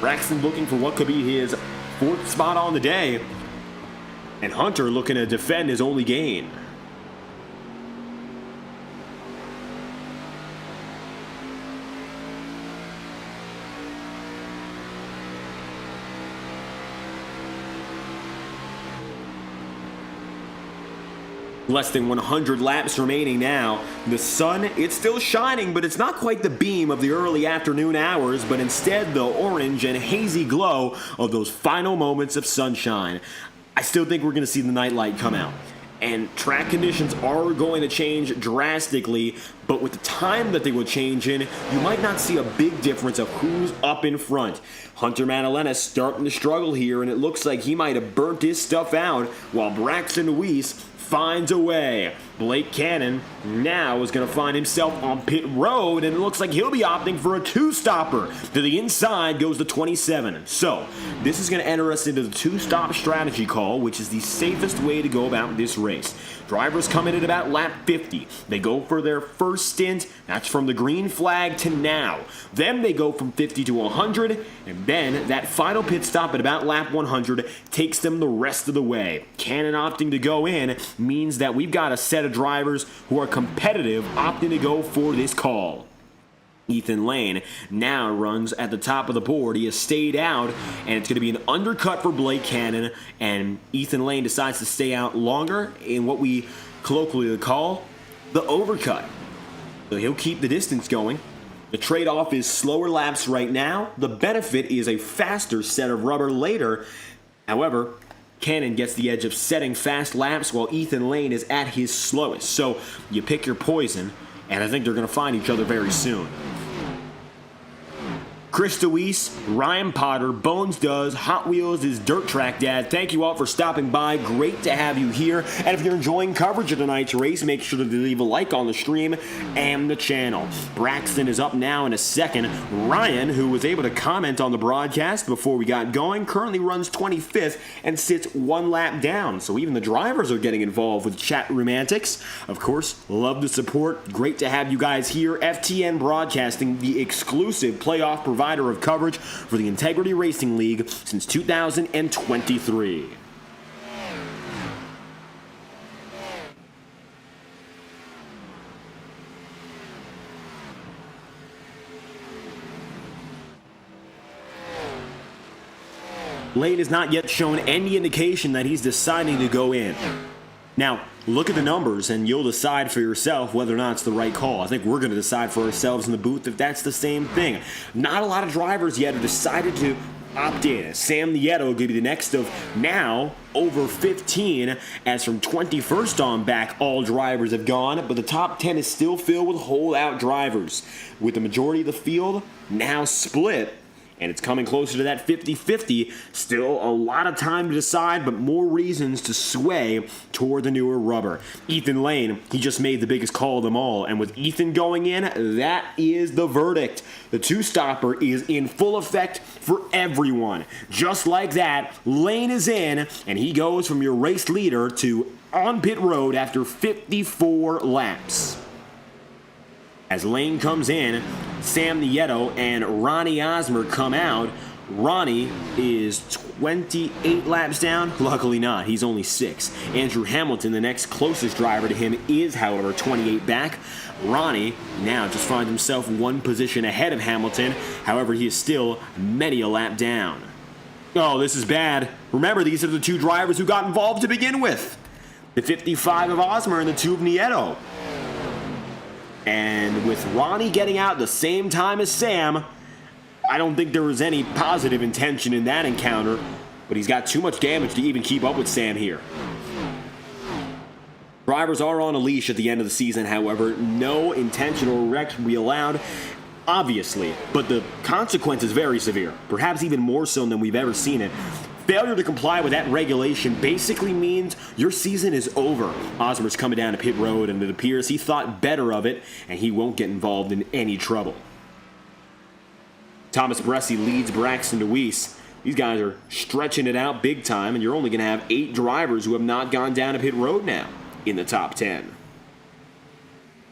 Braxton looking for what could be his 4th spot on the day, and Hunter looking to defend his only gain. Less than 100 laps remaining now. The sun, it's still shining, but it's not quite the beam of the early afternoon hours, but instead the orange and hazy glow of those final moments of sunshine. I still think we're going to see the nightlight come out. And track conditions are going to change drastically, but with the time that they will change in, you might not see a big difference of who's up in front. Hunter Madalenis starting to struggle here, and it looks like he might have burnt his stuff out, while Braxton DeWeese finds a way. Blake Cannon now is going to find himself on pit road, and it looks like he'll be opting for a 2-stopper. To the inside goes the 27. So, this is going to enter us into the 2-stop strategy call, which is the safest way to go about this race. Drivers come in at about lap 50. They go for their first stint. That's from the green flag to now. Then they go from 50 to 100, and then that final pit stop at about lap 100 takes them the rest of the way. Cannon opting to go in means that we've got a set of drivers who are competitive opting to go for this call. Ethan Lane now runs at the top of the board. He has stayed out, and it's going to be an undercut for Blake Cannon, and Ethan Lane decides to stay out longer in what we colloquially call the overcut. So he'll keep the distance going. The trade-off is slower laps right now. The benefit is a faster set of rubber later. However, Cannon gets the edge of setting fast laps while Ethan Lane is at his slowest. So you pick your poison, and I think they're going to find each other very soon. Chris DeWeese, Ryan Potter, Bones Does, Hot Wheels is Dirt Track Dad. Thank you all for stopping by. Great to have you here. And if you're enjoying coverage of tonight's race, make sure to leave a like on the stream and the channel. Braxton is up now in a second. Ryan, who was able to comment on the broadcast before we got going, currently runs 25th and sits one lap down. So even the drivers are getting involved with chat room antics. Of course, love the support. Great to have you guys here. FTN Broadcasting, the exclusive playoff provider of coverage for the Integrity Racing League since 2023. Lane has not yet shown any indication that he's deciding to go in. Now, look at the numbers and you'll decide for yourself whether or not it's the right call. I think we're going to decide for ourselves in the booth if that's the same thing. Not a lot of drivers yet have decided to opt in. Sam Nieto will be the next of now over 15, as from 21st on back all drivers have gone, but the top 10 is still filled with holdout drivers, with the majority of the field now split. And it's coming closer to that 50-50. Still a lot of time to decide, but more reasons to sway toward the newer rubber. Ethan Lane, he just made the biggest call of them all. And with Ethan going in, that is the verdict. The two-stopper is in full effect for everyone. Just like that, Lane is in, and he goes from your race leader to on pit road after 54 laps. As Lane comes in, Sam Nieto and Ronnie Osmer come out. Ronnie is 28 laps down. Luckily not. He's only 6. Andrew Hamilton, the next closest driver to him, is, however, 28 back. Ronnie now just finds himself one position ahead of Hamilton. However, he is still many a lap down. Oh, this is bad. Remember, these are the two drivers who got involved to begin with. The 55 of Osmer and the 2 of Nieto. And with Ronnie getting out the same time as Sam, I don't think there was any positive intention in that encounter, but he's got too much damage to even keep up with Sam here. Drivers are on a leash at the end of the season, however. No intentional wrecks will be allowed, obviously, but the consequence is very severe, perhaps even more so than we've ever seen it. Failure to comply with that regulation basically means your season is over. Osmer's coming down to pit road, and it appears he thought better of it, and he won't get involved in any trouble. Thomas Bressi leads Braxton DeWeese. These guys are stretching it out big time, and you're only going to have 8 drivers who have not gone down to pit road now in the top 10.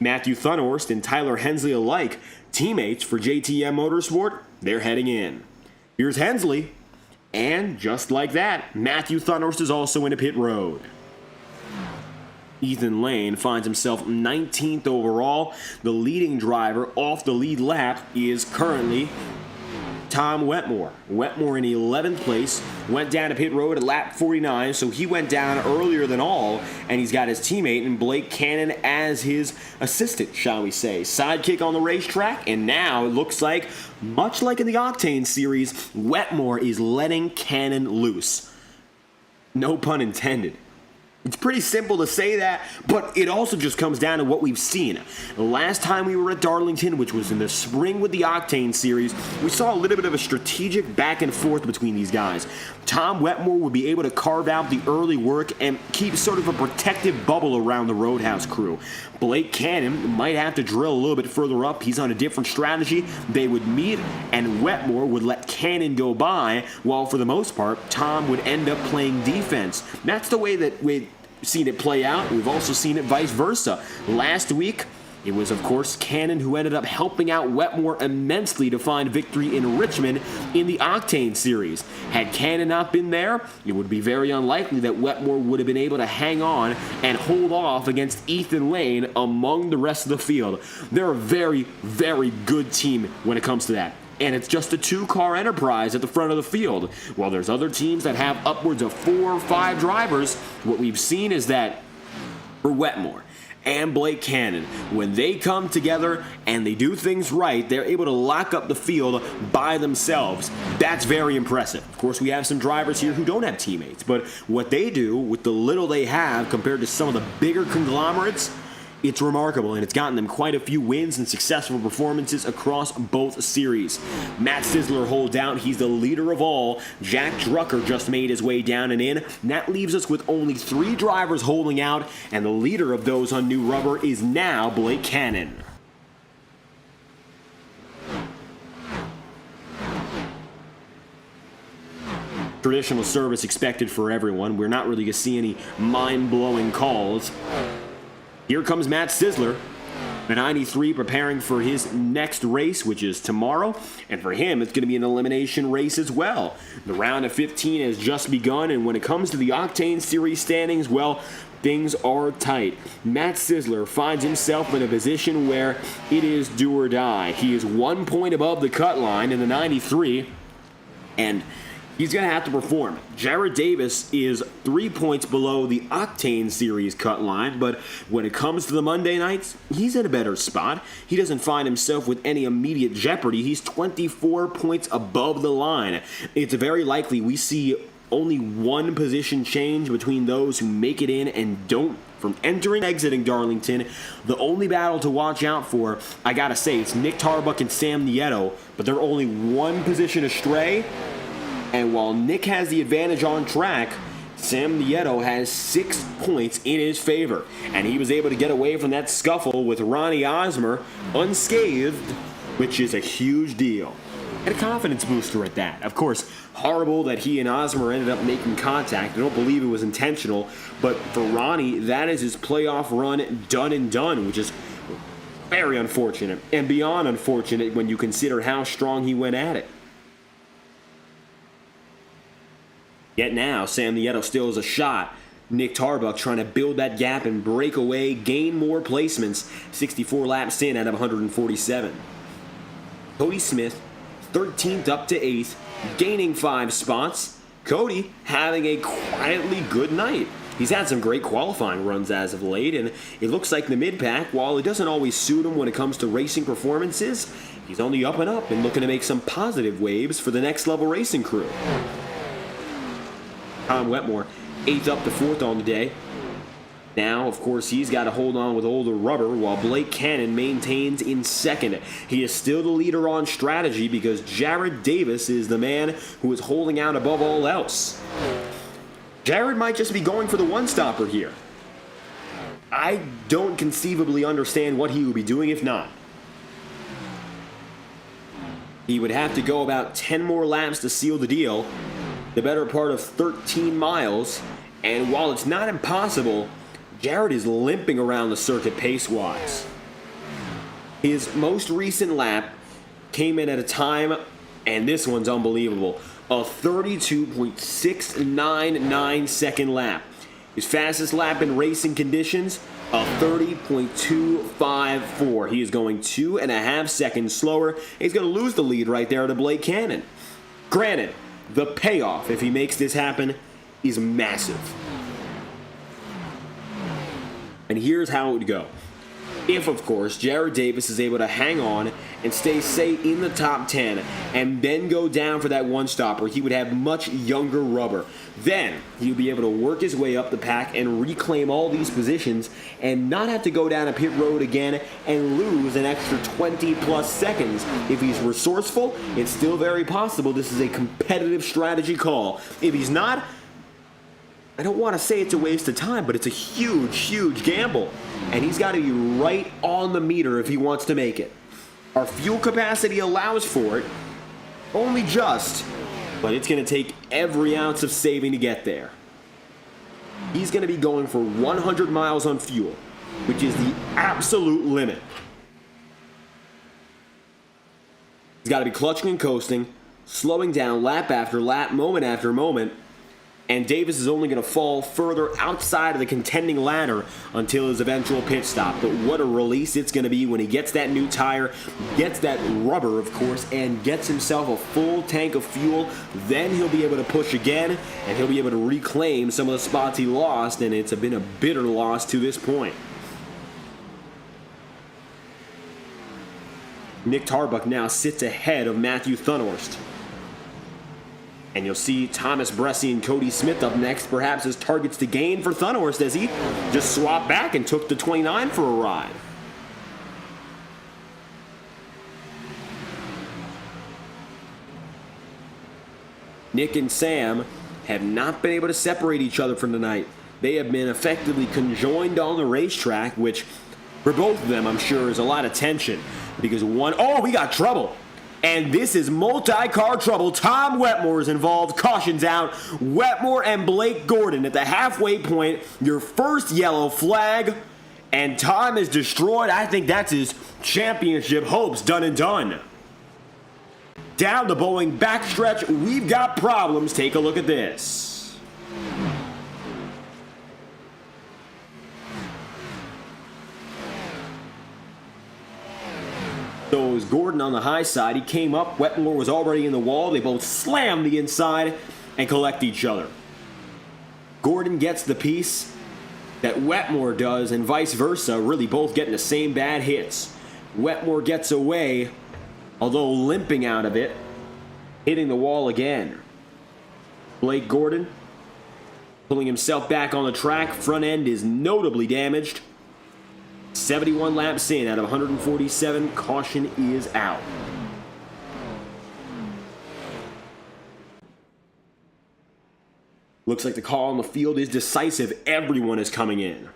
Matthew Thunhorst and Tyler Hensley alike, teammates for JTM Motorsport, they're heading in. Here's Hensley. And just like that, Matthew Thunhorst is also in a pit road. Ethan Lane finds himself 19th overall. The leading driver off the lead lap is currently Tom Wetmore. Wetmore in 11th place, went down to pit road at lap 49, so he went down earlier than all, and he's got his teammate in Blake Cannon as his assistant, shall we say. Sidekick on the racetrack, and now it looks like, much like in the Octane series, Wetmore is letting Cannon loose. No pun intended. It's pretty simple to say that, but it also just comes down to what we've seen. The last time we were at Darlington, which was in the spring with the Octane series, we saw a little bit of a strategic back and forth between these guys. Tom Wetmore would be able to carve out the early work and keep sort of a protective bubble around the Roadhouse crew. Blake Cannon might have to drill a little bit further up. He's on a different strategy. They would meet, and Wetmore would let Cannon go by, while for the most part, Tom would end up playing defense. That's the way that we've seen it play out. We've also seen it vice versa. Last week, it was, of course, Cannon who ended up helping out Wetmore immensely to find victory in Richmond in the Octane series. Had Cannon not been there, it would be very unlikely that Wetmore would have been able to hang on and hold off against Ethan Lane among the rest of the field. They're a very, very good team when it comes to that. And it's just a 2-car enterprise at the front of the field. While there's other teams that have upwards of 4 or 5 drivers, what we've seen is that for Wetmore and Blake Cannon, when they come together and they do things right, they're able to lock up the field by themselves. That's very impressive. Of course, we have some drivers here who don't have teammates, but what they do with the little they have compared to some of the bigger conglomerates, It's remarkable, and it's gotten them quite a few wins and successful performances across both series. Matt Sizzler holds out. He's the leader of all. Jack Drucker just made his way down and in. And that leaves us with only 3 drivers holding out, and the leader of those on new rubber is now Blake Cannon. Traditional service expected for everyone. We're not really going to see any mind-blowing calls. Here comes Matt Sizzler, the 93, preparing for his next race, which is tomorrow. And for him, it's going to be an elimination race as well. The round of 15 has just begun, and when it comes to the Octane Series standings, well, things are tight. Matt Sizzler finds himself in a position where it is do or die. He is 1 point above the cut line in the 93, and he's going to have to perform. Jared Davis is 3 points below the Octane Series cut line, but when it comes to the Monday nights, he's in a better spot. He doesn't find himself with any immediate jeopardy. He's 24 points above the line. It's very likely we see only one position change between those who make it in and don't from entering and exiting Darlington. The only battle to watch out for, I gotta say, it's Nick Tarbuck and Sam Nieto, but they're only one position astray. And while Nick has the advantage on track, Sam Nieto has 6 points in his favor. And he was able to get away from that scuffle with Ronnie Osmer unscathed, which is a huge deal. And a confidence booster at that. Of course, horrible that he and Osmer ended up making contact. I don't believe it was intentional. But for Ronnie, that is his playoff run done and done, which is very unfortunate. And beyond unfortunate when you consider how strong he went at it. Yet now, Sam Nieto still has a shot. Nick Tarbuck trying to build that gap and break away, gain more placements, 64 laps in out of 147. Cody Smith, 13th up to 8th, gaining 5 spots. Cody having a quietly good night. He's had some great qualifying runs as of late, and it looks like the mid-pack, while it doesn't always suit him when it comes to racing performances, he's on the up and up and looking to make some positive waves for the next level racing crew. Tom Wetmore, 8th up to 4th on the day. Now, of course, he's got to hold on with older rubber while Blake Cannon maintains in 2nd. He is still the leader on strategy because Jared Davis is the man who is holding out above all else. Jared might just be going for the one-stopper here. I don't conceivably understand what he would be doing if not. He would have to go about 10 more laps to seal the deal, the better part of 13 miles, and while it's not impossible, Jared is limping around the circuit pace-wise. His most recent lap came in at a time, and this one's unbelievable, a 32.699 second lap. His fastest lap in racing conditions, a 30.254. He is going 2.5 seconds slower. He's going to lose the lead right there to Blake Cannon. Granted, the payoff, if he makes this happen, is massive. And here's how it would go. If, of course, Jared Davis is able to hang on and stay, say, in the top 10 and then go down for that one-stopper, he would have much younger rubber. Then he would be able to work his way up the pack and reclaim all these positions and not have to go down a pit road again and lose an extra 20-plus seconds. If he's resourceful, it's still very possible this is a competitive strategy call. If he's not, I don't want to say it's a waste of time, but it's a huge, huge gamble. And he's got to be right on the meter if he wants to make it. Our fuel capacity allows for it, only just, but it's going to take every ounce of saving to get there. He's going to be going for 100 miles on fuel, which is the absolute limit. He's got to be clutching and coasting, slowing down lap after lap, moment after moment, and Davis is only going to fall further outside of the contending ladder until his eventual pit stop. But what a release it's going to be when he gets that new tire, gets that rubber, of course, and gets himself a full tank of fuel. Then he'll be able to push again, and he'll be able to reclaim some of the spots he lost, and it's been a bitter loss to this point. Nick Tarbuck now sits ahead of Matthew Thunhorst. And you'll see Thomas Bressi and Cody Smith up next, perhaps as targets to gain for Thunhorst, as he just swapped back and took the 29 for a ride. Nick and Sam have not been able to separate each other from tonight. They have been effectively conjoined on the racetrack, which for both of them, I'm sure, is a lot of tension. Because we got trouble. And this is multi-car trouble. Tom Wetmore is involved. Caution's out. Wetmore and Blake Gordon at the halfway point. Your first yellow flag. And Tom is destroyed. I think that's his championship hopes done and done. Down the Boeing backstretch, we've got problems. Take a look at this. So it was Gordon on the high side. He came up. Wetmore was already in the wall. They both slam the inside and collect each other. Gordon gets the piece that Wetmore does, and vice versa, really both getting the same bad hits. Wetmore gets away, although limping out of it, hitting the wall again. Blake Gordon pulling himself back on the track. Front end is notably damaged. 71 laps in out of 147. Caution is out. Looks like the call on the field is decisive. Everyone is coming in.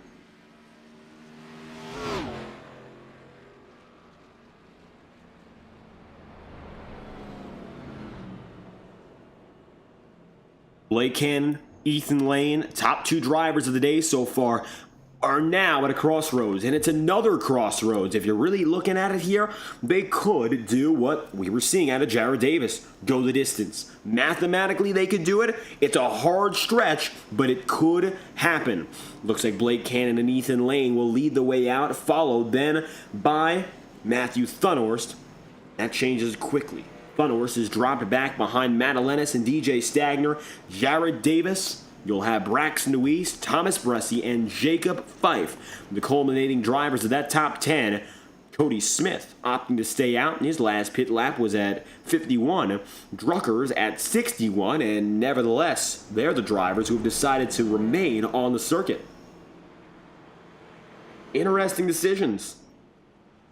Blake Cannon, Ethan Lane, top two drivers of the day so far, are now at a crossroads, and it's another crossroads. If you're really looking at it here, they could do what we were seeing out of Jared Davis, go the distance. Mathematically, they could do it. It's a hard stretch, but it could happen. Looks like Blake Cannon and Ethan Lane will lead the way out, followed then by Matthew Thunhorst. That changes quickly. Thunhorst is dropped back behind Matt Alenis and DJ Stagner. Jared Davis. You'll have Braxton Deweese, Thomas Bressi, and Jacob Fife, the culminating drivers of that top 10. Cody Smith opting to stay out, and his last pit lap was at 51. Drucker's at 61, and nevertheless, they're the drivers who have decided to remain on the circuit. Interesting decisions,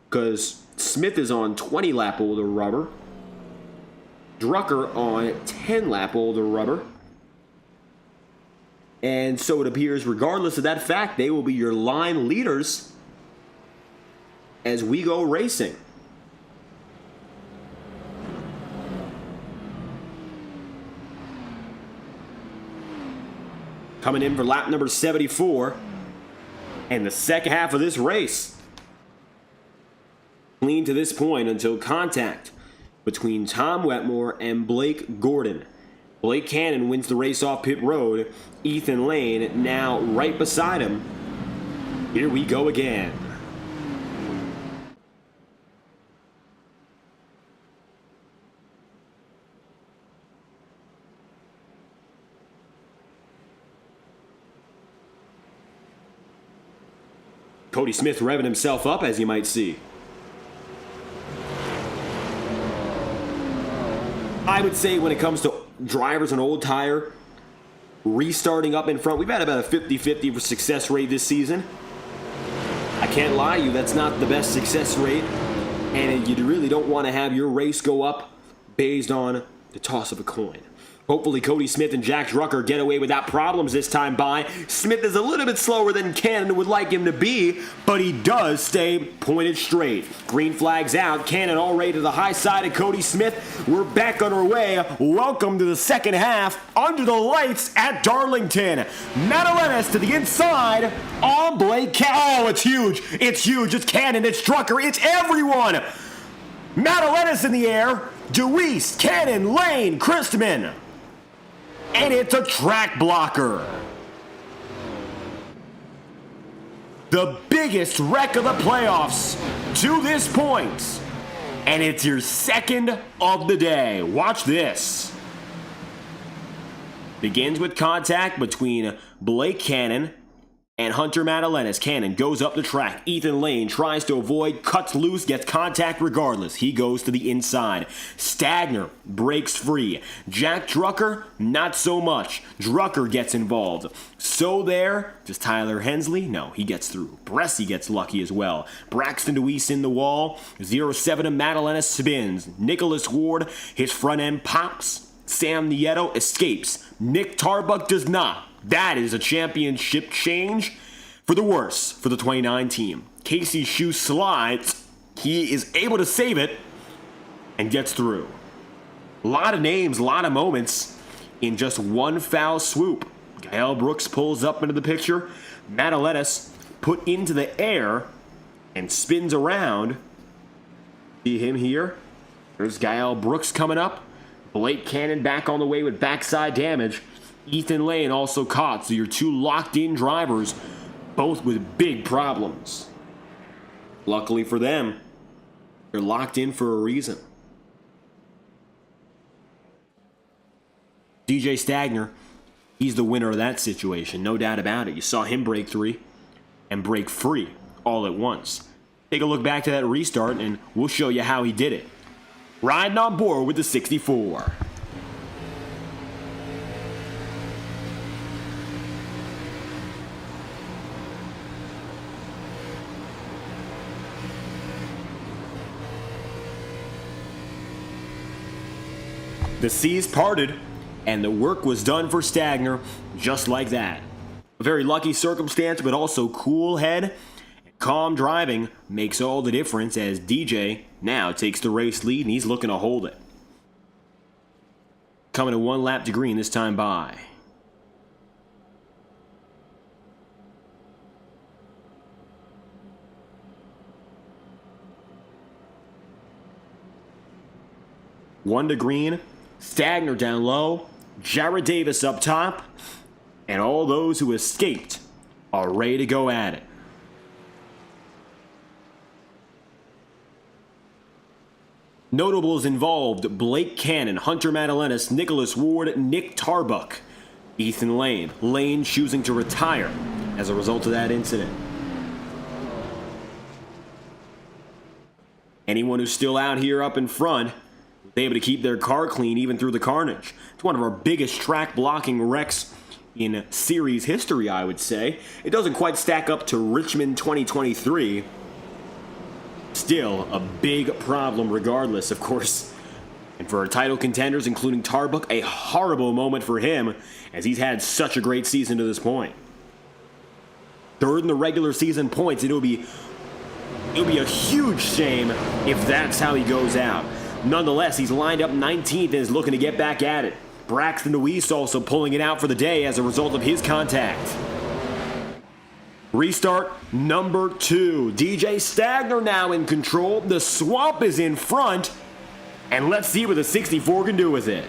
because Smith is on 20-lap older rubber, Drucker on 10-lap older rubber. And so it appears, regardless of that fact, they will be your line leaders as we go racing. Coming in for lap number 74 and the second half of this race. Clean to this point until contact between Tom Wetmore and Blake Gordon. Blake Cannon wins the race off pit road. Ethan Lane now right beside him. Here we go again. Cody Smith revving himself up, as you might see. I would say when it comes to drivers on old tire, restarting up in front, we've had about a 50-50 success rate this season. I can't lie to you, that's not the best success rate, and you really don't want to have your race go up based on the toss of a coin. Hopefully Cody Smith and Jack Drucker get away without problems this time by. Smith is a little bit slower than Cannon would like him to be, but he does stay pointed straight. Green flag's out. Cannon already to the high side of Cody Smith. We're back on our way. Welcome to the second half under the lights at Darlington. Matt Alenis to the inside on Blake Cannon. Oh, it's huge. It's huge. It's Cannon. It's Drucker. It's everyone. Matt Alenis in the air. Deweese, Cannon, Lane, Christman. And it's a track blocker. The biggest wreck of the playoffs to this point. And it's your second of the day. Watch this. Begins with contact between Blake Cannon And Hunter Madalena's cannon goes up the track. Ethan Lane tries to avoid, cuts loose, gets contact regardless. He goes to the inside. Stagner breaks free. Jack Drucker, not so much. Drucker gets involved. So there, does Tyler Hensley? No, he gets through. Bresci gets lucky as well. Braxton DeWeese in the wall. 07 of Madalena spins. Nicholas Ward, his front end pops. Sam Nieto escapes. Nick Tarbuck does not. That is a championship change for the worse for the 29 team. Casey Shoe slides. He is able to save it and gets through. A lot of names, a lot of moments in just one foul swoop. Gael Brooks pulls up into the picture. Madalenas put into the air and spins around. See him here. There's Gael Brooks coming up. Blake Cannon back on the way with backside damage. Ethan Lane also caught, so your two locked-in drivers, both with big problems. Luckily for them, they're locked in for a reason. DJ Stagner, he's the winner of that situation, no doubt about it. You saw him break 3 and break free all at once. Take a look back to that restart, and we'll show you how he did it. Riding on board with the 64. The seas parted, and the work was done for Stagner just like that. A very lucky circumstance, but also cool head. Calm driving makes all the difference as DJ now takes the race lead, and he's looking to hold it. Coming to 1 lap to green this time by. One to green. Stagner down low, Jared Davis up top, and all those who escaped are ready to go at it. Notables involved: Blake Cannon, Hunter Madalenas, Nicholas Ward, Nick Tarbuck, Ethan Lane. Lane choosing to retire as a result of that incident. Anyone who's still out here up in front able to keep their car clean even through the carnage. It's one of our biggest track blocking wrecks in series history, I would say. It doesn't quite stack up to Richmond 2023. Still a big problem regardless, of course. And for our title contenders, including Tarbuck, a horrible moment for him as he's had such a great season to this point. Third in the regular season points, it'll be a huge shame if that's how he goes out. Nonetheless, he's lined up 19th and is looking to get back at it. Braxton DeWeese also pulling it out for the day as a result of his contact. Restart number 2. DJ Stagner now in control. The swamp is in front. And let's see what the 64 can do with it.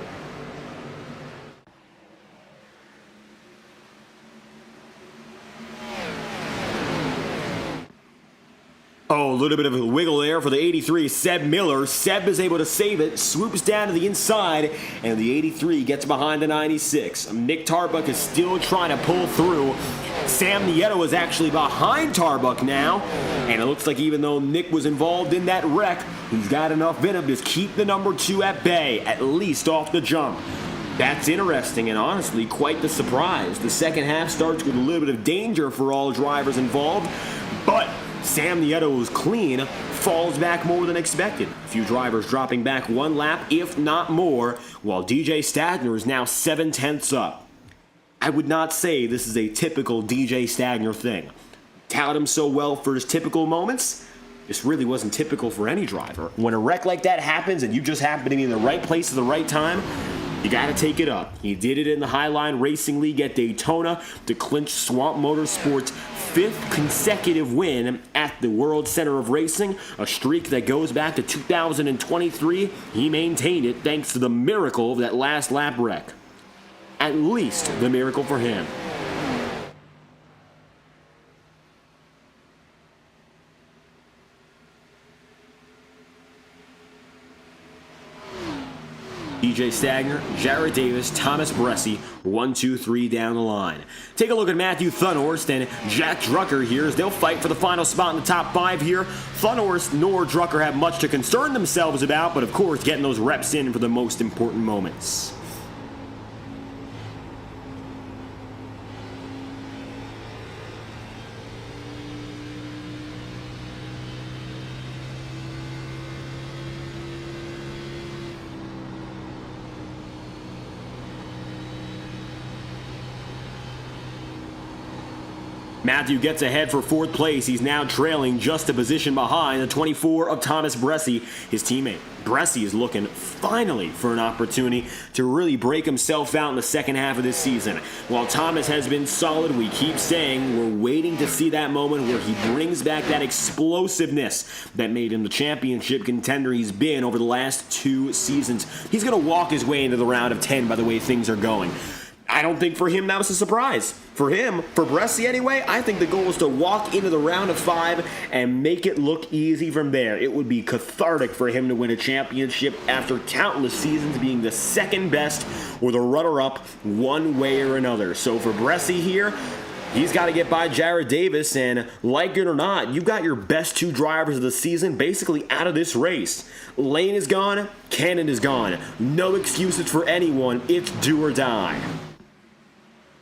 Oh, a little bit of a wiggle there for the 83, Seb Miller. Seb is able to save it, swoops down to the inside, and the 83 gets behind the 96. Nick Tarbuck is still trying to pull through. Sam Nieto is actually behind Tarbuck now, and it looks like even though Nick was involved in that wreck, he's got enough in him to keep the number 2 at bay, at least off the jump. That's interesting and honestly quite the surprise. The second half starts with a little bit of danger for all drivers involved, but Sam Nieto was clean, falls back more than expected. A few drivers dropping back 1 lap, if not more, while DJ Stagner is now 7/10 up. I would not say this is a typical DJ Stagner thing. Tout him so well for his typical moments. This really wasn't typical for any driver. When a wreck like that happens and you just happen to be in the right place at the right time, you gotta take it up. He did it in the Highline Racing League at Daytona to clinch Swamp Motorsport's 5th consecutive win at the World Center of Racing, a streak that goes back to 2023. He maintained it thanks to the miracle of that last lap wreck. At least the miracle for him. DJ Stagner, Jared Davis, Thomas Bressi, 1, 2, 3 down the line. Take a look at Matthew Thunhorst and Jack Drucker here as they'll fight for the final spot in the top 5 here. Thunhorst nor Drucker have much to concern themselves about, but of course getting those reps in for the most important moments. Matthew gets ahead for 4th place. He's now trailing just a position behind the 24 of Thomas Bressi, his teammate. Bressi is looking finally for an opportunity to really break himself out in the second half of this season. While Thomas has been solid, we keep saying we're waiting to see that moment where he brings back that explosiveness that made him the championship contender he's been over the last 2 seasons. He's going to walk his way into the round of 10 by the way things are going. I don't think for him that was a surprise. For him, for Bressi anyway, I think the goal is to walk into the round of 5 and make it look easy from there. It would be cathartic for him to win a championship after countless seasons being the second best or the runner-up one way or another. So for Bressi here, he's got to get by Jared Davis, and like it or not, you've got your best 2 drivers of the season basically out of this race. Lane is gone, Cannon is gone. No excuses for anyone, it's do or die.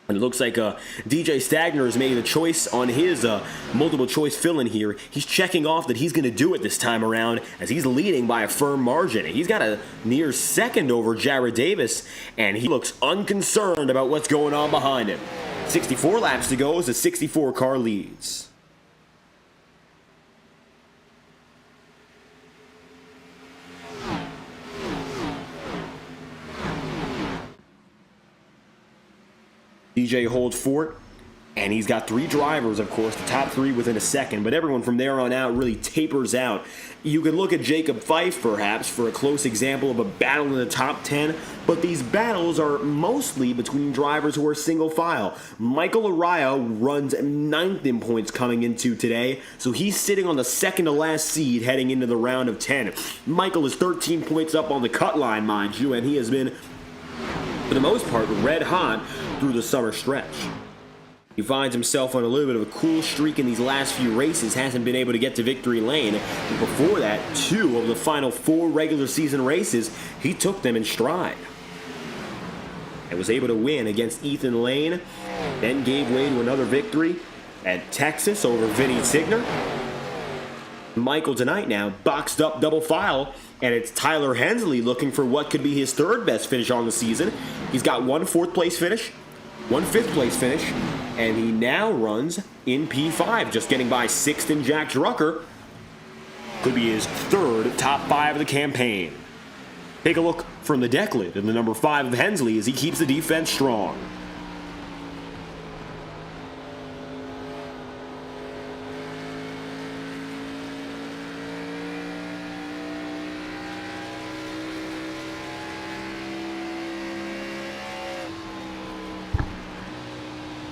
And it looks like DJ Stagner has made a choice on his multiple choice fill-in here. He's checking off that he's going to do it this time around as he's leading by a firm margin. He's got a near second over Jared Davis, and he looks unconcerned about what's going on behind him. 64 laps to go as the 64 car leads. DJ holds fort, and he's got 3 drivers, of course, the top 3 within a second, but everyone from there on out really tapers out. You could look at Jacob Fife, perhaps, for a close example of a battle in the top 10, but these battles are mostly between drivers who are single file. Michael Araya runs 9th in points coming into today, so he's sitting on the second to last seed heading into the round of 10. Michael is 13 points up on the cut line, mind you, and he has been, for the most part, red hot through the summer stretch. He finds himself on a little bit of a cool streak in these last few races, hasn't been able to get to victory lane. And before that, 2 of the final 4 regular season races, he took them in stride. And was able to win against Ethan Lane, then gave way to another victory at Texas over Vinny Signer. Michael tonight now boxed up double file, and it's Tyler Hensley looking for what could be his 3rd best finish on the season. He's got 1 4th place finish, 1 5th place finish, and he now runs in P5, just getting by 6th in Jack Drucker. Could be his 3rd top 5 of the campaign. Take a look from the deck lid in the number 5 of Hensley as he keeps the defense strong.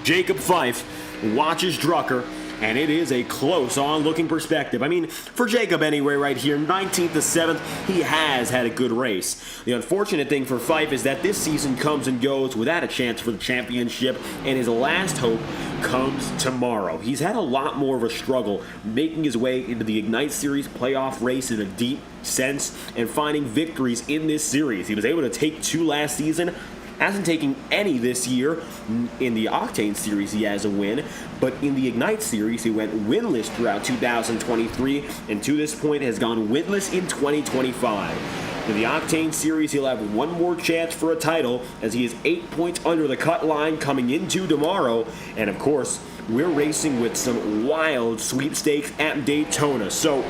Jacob Fife watches Drucker, and it is a close on-looking perspective. I mean, for Jacob anyway right here, 19th to 7th, he has had a good race. The unfortunate thing for Fife is that this season comes and goes without a chance for the championship, and his last hope comes tomorrow. He's had a lot more of a struggle making his way into the Ignite Series playoff race in a deep sense and finding victories in this series. He was able to take 2 last season, hasn't taken any this year. In the Octane Series, he has a win, but in the Ignite Series, he went winless throughout 2023, and to this point has gone winless in 2025. In the Octane Series, he'll have 1 more chance for a title, as he is 8 points under the cut line coming into tomorrow, and of course, we're racing with some wild sweepstakes at Daytona, so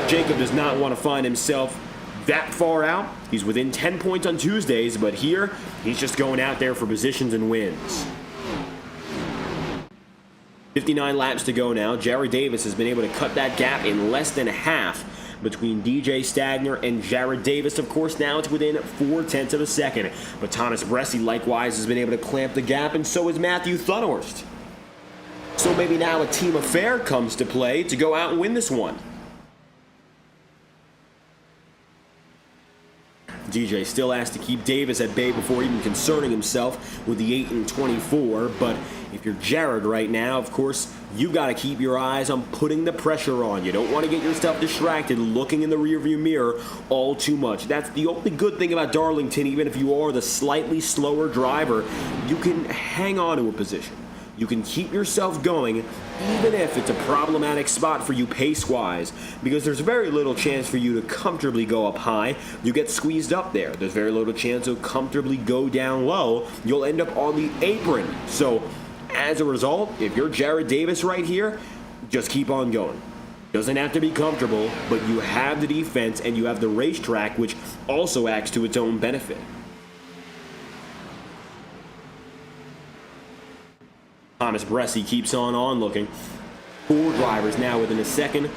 Jacob does not want to find himself that far out. He's within 10 points on Tuesdays, but here, he's just going out there for positions and wins. 59 laps to go now. Jared Davis has been able to cut that gap in less than half between DJ Stagner and Jared Davis. Of course, now it's within 0.4 of a second. But Thomas Bressi likewise has been able to clamp the gap, and so is Matthew Thunhorst. So maybe now a team affair comes to play to go out and win this one. DJ still has to keep Davis at bay before even concerning himself with the 8 and 24, but if you're Jared right now, of course, you got to keep your eyes on putting the pressure on. You don't want to get yourself distracted looking in the rearview mirror all too much. That's the only good thing about Darlington. Even if you are the slightly slower driver, you can hang on to a position. You can keep yourself going even if it's a problematic spot for you pace-wise, because there's very little chance for you to comfortably go up high. You get squeezed up there. There's very little chance to comfortably go down low. You'll end up on the apron. So as a result, if you're Jared Davis right here, just keep on going. Doesn't have to be comfortable, but you have the defense and you have the racetrack, which also acts to its own benefit. Thomas Bressi keeps on looking. 4 drivers now within a second.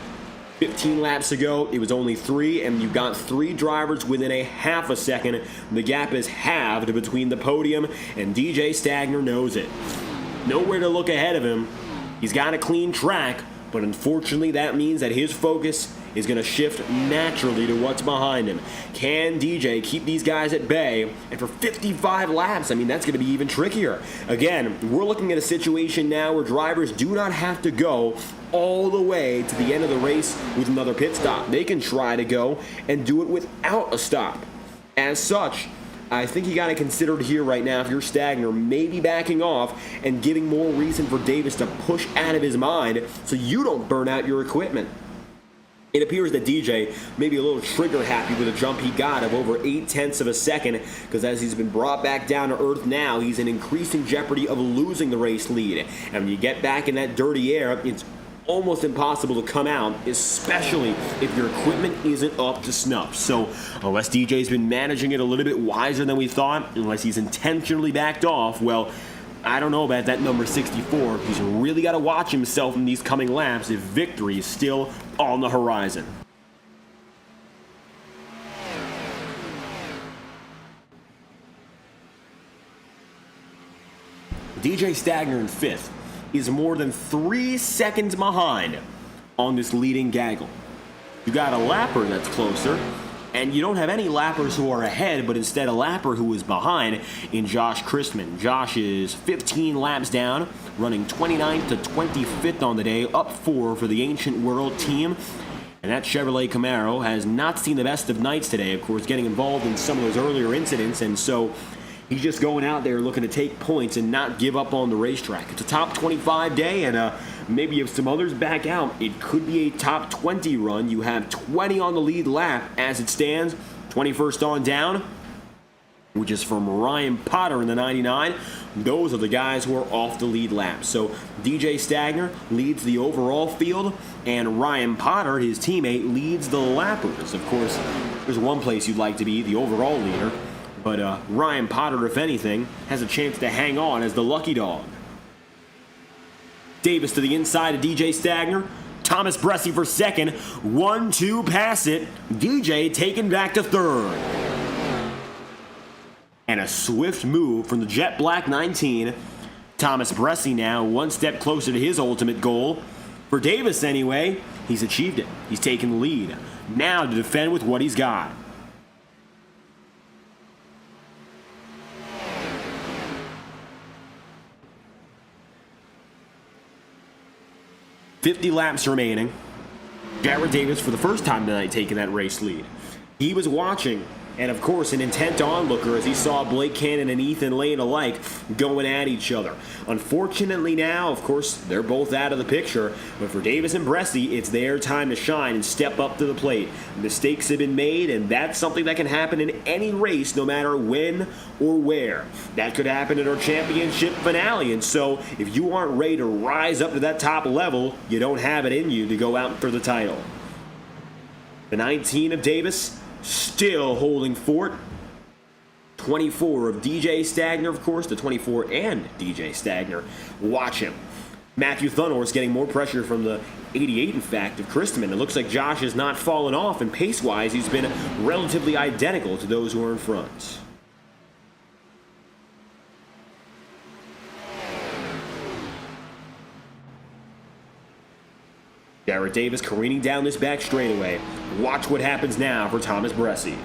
15 laps ago, it was only 3, and you've got 3 drivers within a half a second. The gap is halved between the podium, and DJ Stagner knows it. Nowhere to look ahead of him. He's got a clean track, but unfortunately that means that his focus is going to shift naturally to what's behind him. Can DJ keep these guys at bay? And for 55 laps, I mean, that's going to be even trickier. Again, we're looking at a situation now where drivers do not have to go all the way to the end of the race with another pit stop. They can try to go and do it without a stop. As such, I think you got to consider it here right now if you're Stagner, maybe backing off and giving more reason for Davis to push out of his mind so you don't burn out your equipment. It appears that DJ may be a little trigger happy with a jump he got of over 0.8 of a second, because as he's been brought back down to earth now, he's in increasing jeopardy of losing the race lead. And when you get back in that dirty air, it's almost impossible to come out, especially if your equipment isn't up to snuff. So unless DJ's been managing it a little bit wiser than we thought, unless he's intentionally backed off, well, I don't know about that number 64. He's really got to watch himself in these coming laps if victory is still on the horizon. DJ Stagner in 5th is more than 3 seconds behind on this leading gaggle. You got a lapper that's closer, and you don't have any lappers who are ahead, but instead a lapper who is behind in Josh Christman. Josh is 15 laps down, running 29th to 25th on the day, up 4 for the Ancient World team. And that Chevrolet Camaro has not seen the best of nights today, of course, getting involved in some of those earlier incidents, and so he's just going out there looking to take points and not give up on the racetrack. It's a top 25 day, and maybe if some others back out, it could be a top 20 run. You have 20 on the lead lap as it stands, 21st on down, which is from Ryan Potter in the 99. Those are the guys who are off the lead lap. So DJ Stagner leads the overall field, and Ryan Potter, his teammate, leads the lappers. Of course, there's one place you'd like to be, the overall leader. But Ryan Potter, if anything, has a chance to hang on as the lucky dog. Davis to the inside of DJ Stagner. Thomas Bressi for second. 1-2 pass it. DJ taken back to third. And a swift move from the Jet Black 19. Thomas Bressi now one step closer to his ultimate goal. For Davis anyway, he's achieved it. He's taken the lead. Now to defend with what he's got. .50 laps remaining. Jared Davis for the first time tonight taking that race lead. He was watching, and of course an intent onlooker as he saw Blake Cannon and Ethan Lane alike going at each other. Unfortunately now, of course, they're both out of the picture, but for Davis and Bressi, it's their time to shine and step up to the plate. Mistakes have been made, and that's something that can happen in any race, no matter when or where. That could happen at our championship finale, and so if you aren't ready to rise up to that top level, you don't have it in you to go out for the title. The 19 of Davis still holding fort. 24 of DJ Stagner, of course, the 24 and DJ Stagner. Watch him. Matthew Thunhorse getting more pressure from the 88, in fact, of Christman. It looks like Josh has not fallen off, and pace-wise, he's been relatively identical to those who are in front. Jared Davis careening down this back straightaway. Watch what happens now for Thomas Bressi.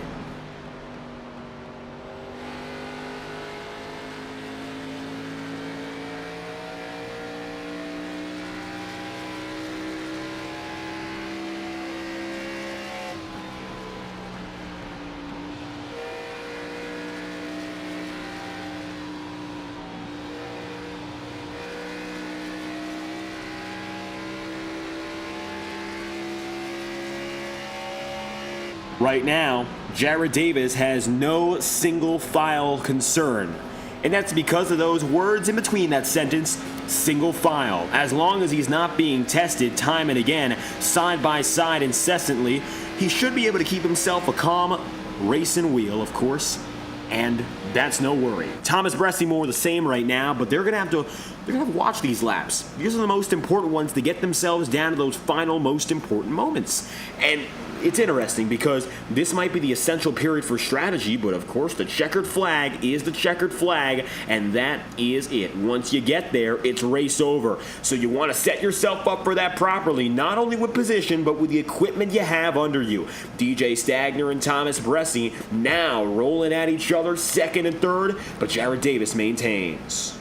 Right now, Jared Davis has no single file concern. And that's because of those words in between that sentence, single file. As long as he's not being tested time and again, side by side incessantly, he should be able to keep himself a calm racing wheel, of course. And that's no worry. Thomas Bressie more the same right now, but they're gonna have to watch these laps. These are the most important ones to get themselves down to those final most important moments. And it's interesting because this might be the essential period for strategy, but of course the checkered flag is the checkered flag, and that is it. Once you get there, it's race over. So you want to set yourself up for that properly, not only with position, but with the equipment you have under you. DJ Stagner and Thomas Bressie now rolling at each other, second and third, but Jared Davis maintains.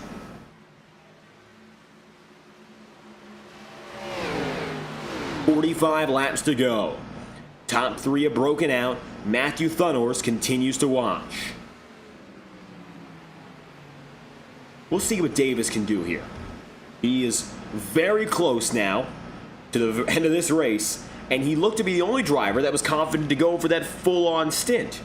"45 laps to go. Top three have broken out. Matthew Thunhorse continues to watch. We'll see what Davis can do here. He is very close now to the end of this race, and he looked to be the only driver that was confident to go for that full-on stint.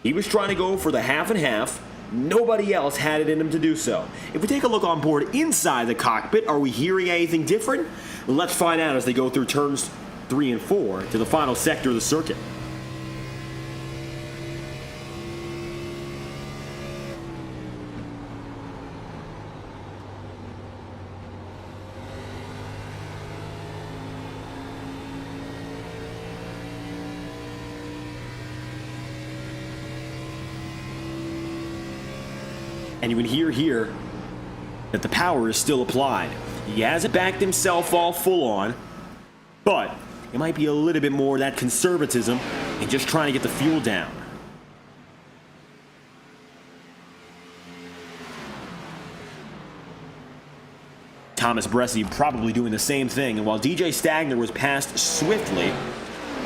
He was trying to go for the half and half. Nobody else had it in him to do so. If we take a look on board inside the cockpit, are we hearing anything different? Let's find out as they go through turns 3 and 4 to the final sector of the circuit. And you can hear here that the power is still applied. He hasn't backed himself all full on, but it might be a little bit more of that conservatism and just trying to get the fuel down. Thomas Bressie probably doing the same thing, and while DJ Stagner was passed swiftly,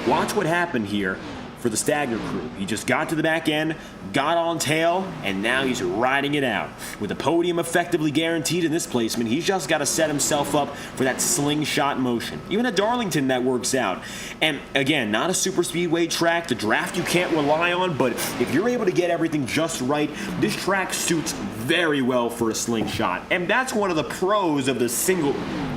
watch what happened here for the Stagner crew. He just got to the back end, got on tail, and now he's riding it out. With the podium effectively guaranteed in this placement, he's just got to set himself up for that slingshot motion. Even at Darlington, that works out. And again, not a super speedway track, the draft you can't rely on, but if you're able to get everything just right, this track suits very well for a slingshot. And that's one of the pros of the single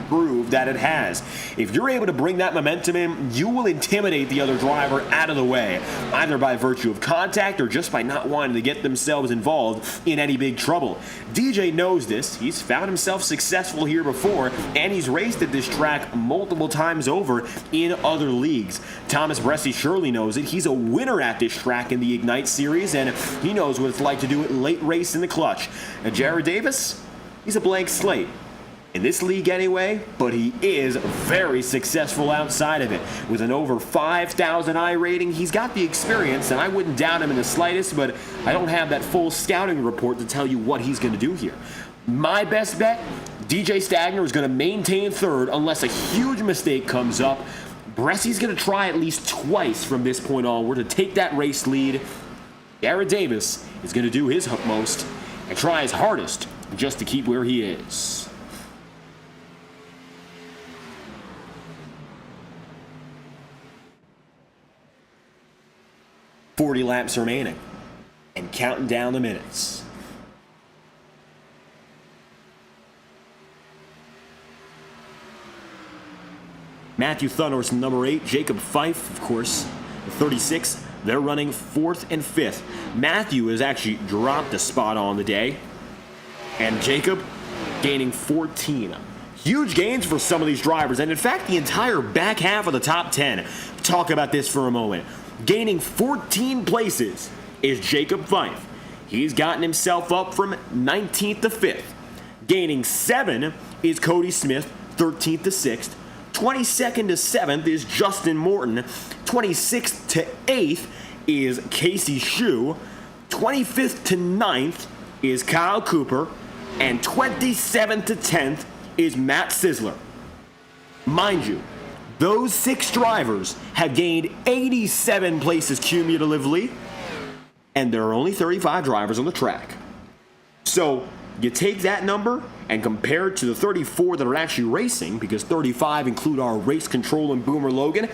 groove that it has. If you're able to bring that momentum in, you will intimidate the other driver out of the way, either by virtue of contact or just by not wanting to get themselves involved in any big trouble. DJ knows this. He's found himself successful here before, and he's raced at this track multiple times over in other leagues. Thomas Bressie surely knows it. He's a winner at this track in the Ignite Series, and he knows what it's like to do it late race in the clutch. And Jared Davis, he's a blank slate. In this league anyway, but he is very successful outside of it. With an over 5,000 I rating, he's got the experience, and I wouldn't doubt him in the slightest, but I don't have that full scouting report to tell you what he's going to do here. My best bet, DJ Stagner is going to maintain third unless a huge mistake comes up. Bressie's going to try at least twice from this point onward to take that race lead. Jared Davis is going to do his utmost and try his hardest just to keep where he is. 40 laps remaining and counting down the minutes. Matthew Thunhorse, number 8. Jacob Fife, of course, 36. They're running 4th and 5th. Matthew has actually dropped a spot on the day, and Jacob gaining 14. Huge gains for some of these drivers, and in fact, the entire back half of the top 10. Talk about this for a moment. Gaining 14 places is Jacob Fife. He's gotten himself up from 19th to 5th. Gaining 7 is Cody Smith, 13th to 6th. 22nd to 7th is Justin Morton. 26th to 8th is Casey Shue. 25th to 9th is Kyle Cooper. And 27th to 10th is Matt Sizzler. Mind you, those 6 drivers have gained 87 places cumulatively, and there are only 35 drivers on the track. So you take that number and compare it to the 34 that are actually racing, because 35 include our race control and Boomer Logan.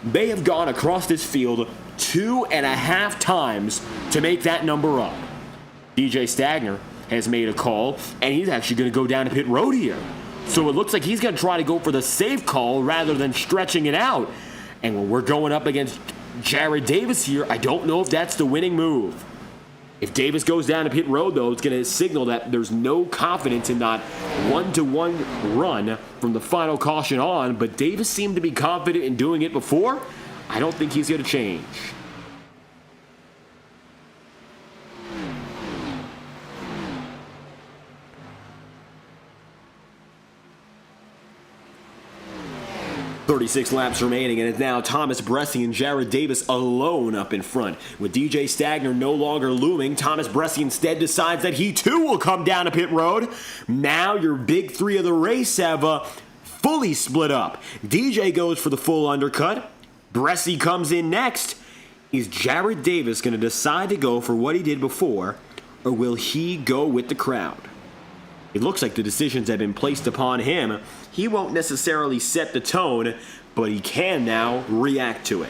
they have gone across this field 2.5 times to make that number up. DJ Stagner has made a call, and he's actually going to go down to pit road here. So it looks like he's going to try to go for the safe call rather than stretching it out. And when we're going up against Jared Davis here, I don't know if that's the winning move. If Davis goes down to pit road, though, it's going to signal that there's no confidence in that one-to-one run from the final caution on, but Davis seemed to be confident in doing it before. I don't think he's going to change. .36 laps remaining, and it's now Thomas Bressi and Jared Davis alone up in front. With DJ Stagner no longer looming, Thomas Bressi instead decides that he too will come down to pit road. Now your big three of the race have fully split up. DJ goes for the full undercut. Bressi comes in next. Is Jared Davis going to decide to go for what he did before, or will he go with the crowd? It looks like the decisions have been placed upon him. He won't necessarily set the tone, but he can now react to it.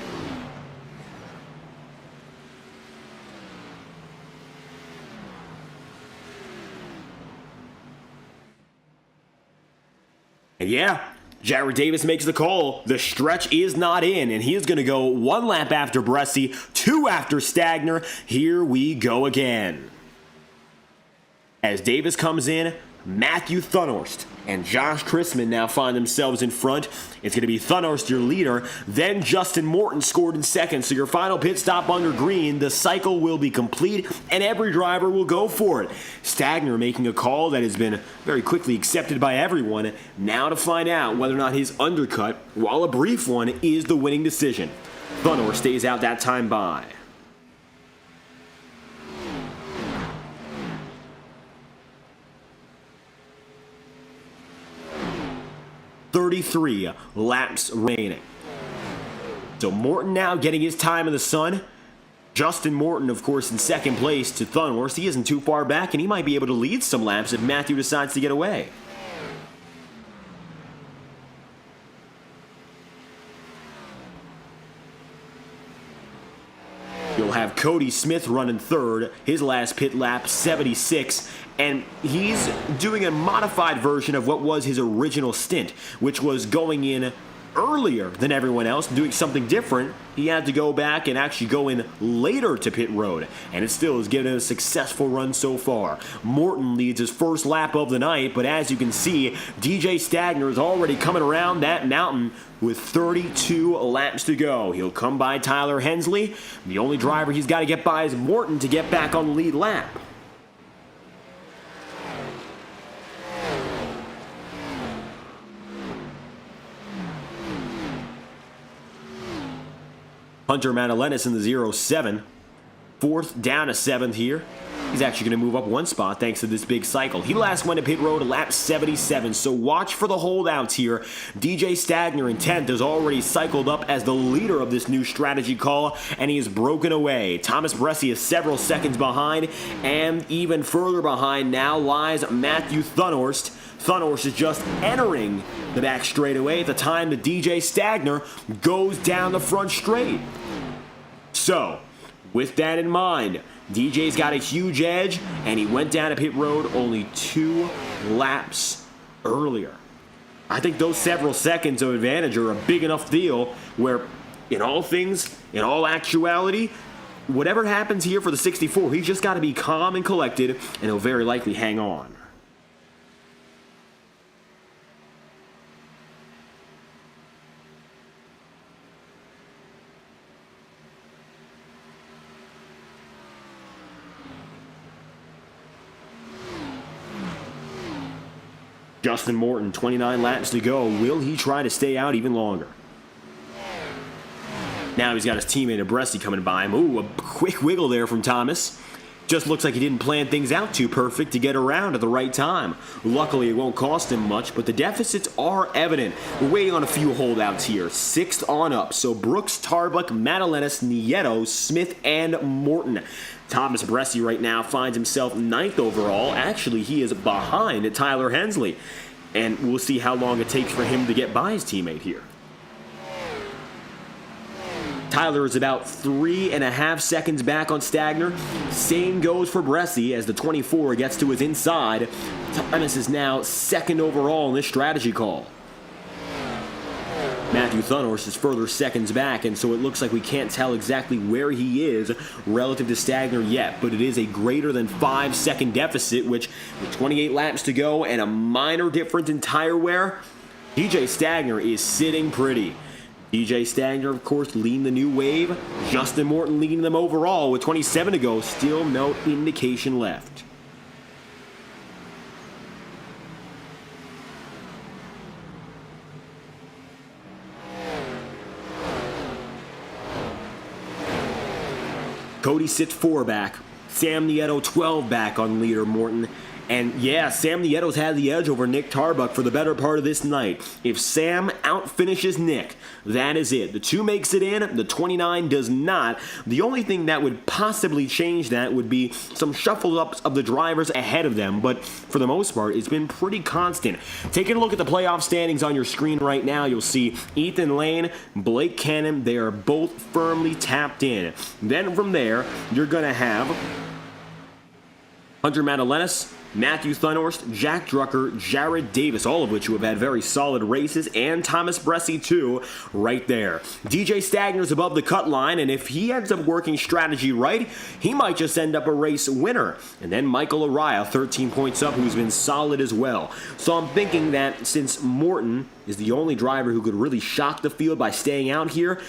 And yeah, Jared Davis makes the call. The stretch is not in, and he is going to go 1 lap after Bressi, 2 after Stagner. Here we go again. As Davis comes in, Matthew Thunhorst and Josh Chrisman now find themselves in front. It's going to be Thunhorst, your leader. Then Justin Morton scored in second. So your final pit stop under green. The cycle will be complete, and every driver will go for it. Stagner making a call that has been very quickly accepted by everyone. Now to find out whether or not his undercut, while a brief one, is the winning decision. Thunhorst stays out that time by. 33 laps remaining. So Morton now getting his time in the sun. Justin Morton, of course, in second place to Thunhorst. He isn't too far back, and he might be able to lead some laps if Matthew decides to get away. You'll have Cody Smith running third, his last pit lap, 76, and he's doing a modified version of what was his original stint, which was going in earlier than everyone else, doing something different. He had to go back and actually go in later to pit road, and it still has given him a successful run so far. Morton leads his first lap of the night, but as you can see, DJ Stagner is already coming around that mountain with 32 laps to go. He'll come by Tyler Hensley. The only driver he's got to get by is Morton to get back on the lead lap. Hunter Madalenis in the 0-7. Fourth down to 7th here. He's actually going to move up 1 spot thanks to this big cycle. He last went to pit road at lap 77, so watch for the holdouts here. DJ Stagner in 10th has already cycled up as the leader of this new strategy call, and he is broken away. Thomas Bressi is several seconds behind, and even further behind now lies Matthew Thunhorst. Thunhorst is just entering the back straightaway at the time that DJ Stagner goes down the front straight. So, with that in mind, DJ's got a huge edge, and he went down to pit road only 2 laps earlier. I think those several seconds of advantage are a big enough deal where, in all things, in all actuality, whatever happens here for the 64, he's just got to be calm and collected, and he'll very likely hang on. Justin Morton, 29 laps to go. Will he try to stay out even longer? Now he's got his teammate Bressi coming by him. Ooh, a quick wiggle there from Thomas. Just looks like he didn't plan things out too perfect to get around at the right time. Luckily, it won't cost him much, but the deficits are evident. We're waiting on a few holdouts here. 6th on up. So Brooks, Tarbuck, Madalenis, Nieto, Smith, and Morton. Thomas Bressi right now finds himself 9th overall. Actually, he is behind Tyler Hensley. And we'll see how long it takes for him to get by his teammate here. Tyler is about 3.5 seconds back on Stagner. Same goes for Bresci as the 24 gets to his inside. Thomas is now second overall in this strategy call. Matthew Thunhorst is further seconds back, and so it looks like we can't tell exactly where he is relative to Stagner yet, but it is a greater than 5-second deficit, which with 28 laps to go and a minor difference in tire wear, DJ Stagner is sitting pretty. DJ Stagner, of course, leading the new wave. Justin Morton leading them overall with 27 to go. Still no indication left. Cody sits 4 back. Sam Nieto 12 back on leader Morton. And yeah, Sam Nieto's had the edge over Nick Tarbuck for the better part of this night. If Sam outfinishes Nick, that is it. The 2 makes it in, the 29 does not. The only thing that would possibly change that would be some shuffle-ups of the drivers ahead of them, but for the most part, it's been pretty constant. Taking a look at the playoff standings on your screen right now, you'll see Ethan Lane, Blake Cannon, they are both firmly tapped in. Then from there, you're going to have Hunter Madalenis, Matthew Thunhorst, Jack Drucker, Jared Davis, all of which who have had very solid races, and Thomas Bresci too, right there. DJ Stagner's above the cut line, and if he ends up working strategy right, he might just end up a race winner. And then Michael Araya, 13 points up, who's been solid as well. So I'm thinking that since Morton is the only driver who could really shock the field by staying out here,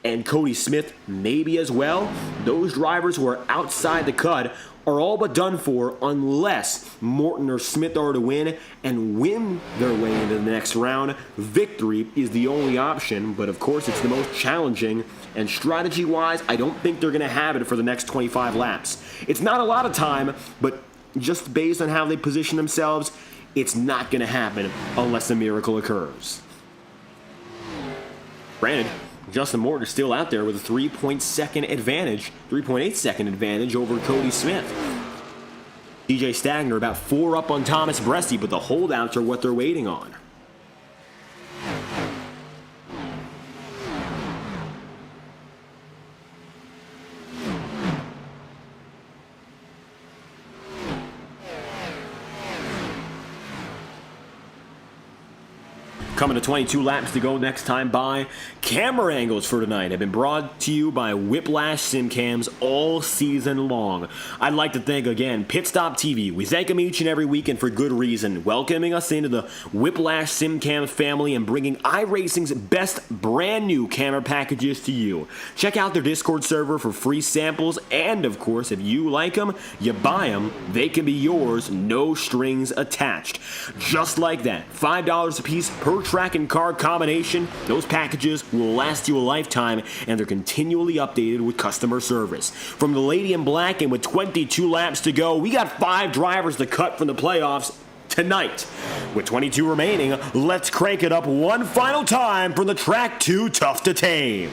and Cody Smith maybe as well, those drivers who are outside the cut are all but done for unless Morton or Smith are to win and win their way into the next round. Victory is the only option, but of course it's the most challenging, and strategy-wise, I don't think they're going to have it for the next 25 laps. It's not a lot of time, but just based on how they position themselves, it's not going to happen unless a miracle occurs. Granted, Justin Morton is still out there with a 3.8 second advantage over Cody Smith. DJ Stagner about 4 up on Thomas Bresci, but the holdouts are what they're waiting on. Coming to 22 laps to go next time by. Camera angles for tonight have been brought to you by Whiplash SimCams all season long. I'd like to thank again Pit Stop TV. We thank them each and every week and for good reason, welcoming us into the Whiplash SimCams family and bringing iRacing's best brand new camera packages to you. Check out their Discord server for free samples, and of course, if you like them, you buy them, they can be yours, no strings attached. Just like that, $5 a piece per track and card combination. Those packages will last you a lifetime, and they're continually updated with customer service. From the Lady in Black, and with 22 laps to go, we got 5 drivers to cut from the playoffs tonight. With 22 remaining, let's crank it up one final time from the track too tough to tame.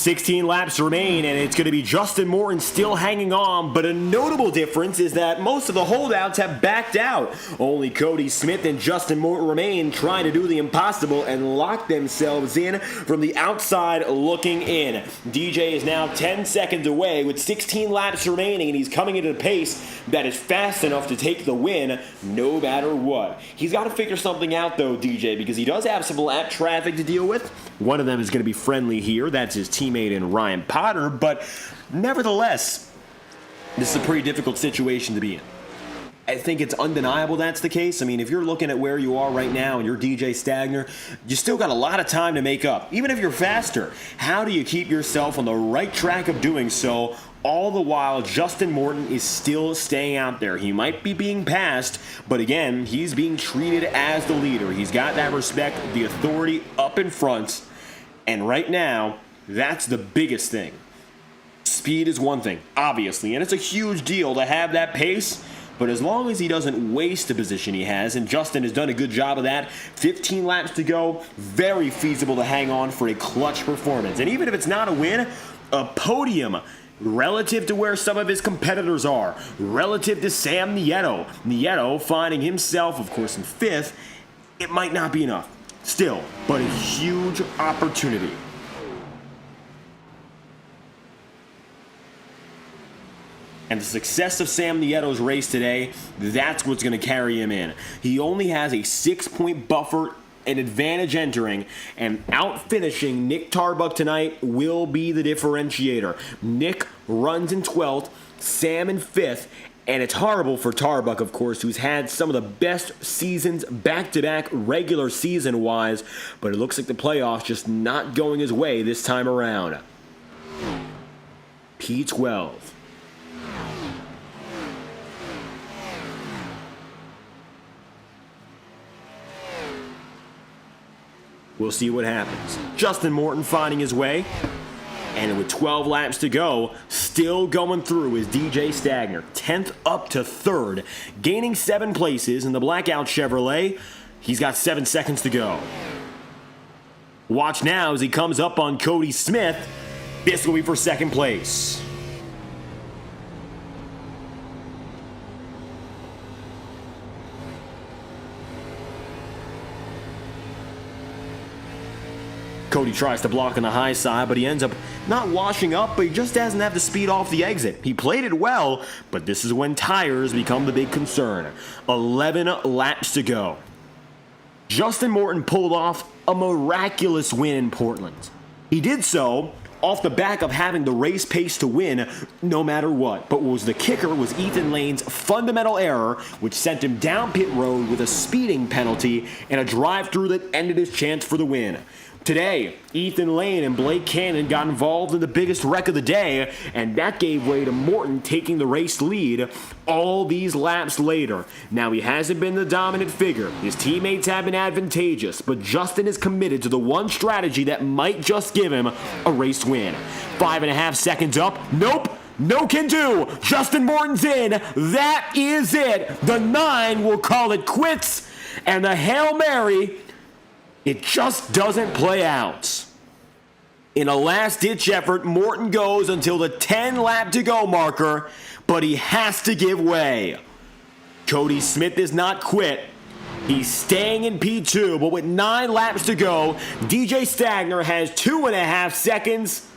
16 laps remain, and it's going to be Justin Morton still hanging on, but a notable difference is that most of the holdouts have backed out. Only Cody Smith and Justin Morton remain, trying to do the impossible and lock themselves in from the outside looking in. DJ is now 10 seconds away with 16 laps remaining, and he's coming into a pace that is fast enough to take the win no matter what. He's got to figure something out though, DJ, because he does have some lap traffic to deal with. One of them is going to be friendly here. That's his teammate in Ryan Potter, but nevertheless, this is a pretty difficult situation to be in. I think it's undeniable that's the case. I mean, if you're looking at where you are right now and you're DJ Stagner, you still got a lot of time to make up. Even if you're faster, how do you keep yourself on the right track of doing so, all the while Justin Morton is still staying out there? He might be being passed, but again, he's being treated as the leader. He's got that respect, the authority up in front, and right now, that's the biggest thing. Speed is one thing, obviously, and it's a huge deal to have that pace, but as long as he doesn't waste the position he has, and Justin has done a good job of that, 15 laps to go, very feasible to hang on for a clutch performance. And even if it's not a win, a podium relative to where some of his competitors are, relative to Sam Nieto. Nieto finding himself, of course, in 5th, it might not be enough. Still, but a huge opportunity. And the success of Sam Nieto's race today, that's what's going to carry him in. He only has a 6-point buffer and advantage entering, and out-finishing Nick Tarbuck tonight will be the differentiator. Nick runs in 12th, Sam in 5th, and it's horrible for Tarbuck, of course, who's had some of the best seasons back-to-back regular season-wise, but it looks like the playoffs just not going his way this time around. P12. We'll see what happens. Justin Morton finding his way. And with 12 laps to go, still going through is DJ Stagner. 10th up to 3rd. Gaining 7 places in the Blackout Chevrolet. He's got 7 seconds to go. Watch now as he comes up on Cody Smith. This will be for 2nd place. Cody tries to block on the high side, but he ends up not washing up, but he just doesn't have the speed off the exit. He played it well, but this is when tires become the big concern. 11 laps to go. Justin Morton pulled off a miraculous win in Portland. He did so off the back of having the race pace to win no matter what. But what was the kicker was Ethan Lane's fundamental error, which sent him down pit road with a speeding penalty and a drive-through that ended his chance for the win. Today, Ethan Lane and Blake Cannon got involved in the biggest wreck of the day, and that gave way to Morton taking the race lead all these laps later. Now, he hasn't been the dominant figure. His teammates have been advantageous, but Justin is committed to the one strategy that might just give him a race win. 5.5 seconds up. Nope. No can do. Justin Morton's in. That is it. The 9 will call it quits, and the Hail Mary, it just doesn't play out. In a last-ditch effort, Morton goes until the 10-lap-to-go marker, but he has to give way. Cody Smith does not quit. He's staying in P2, but with 9 laps to go, DJ Stagner has 2.5 seconds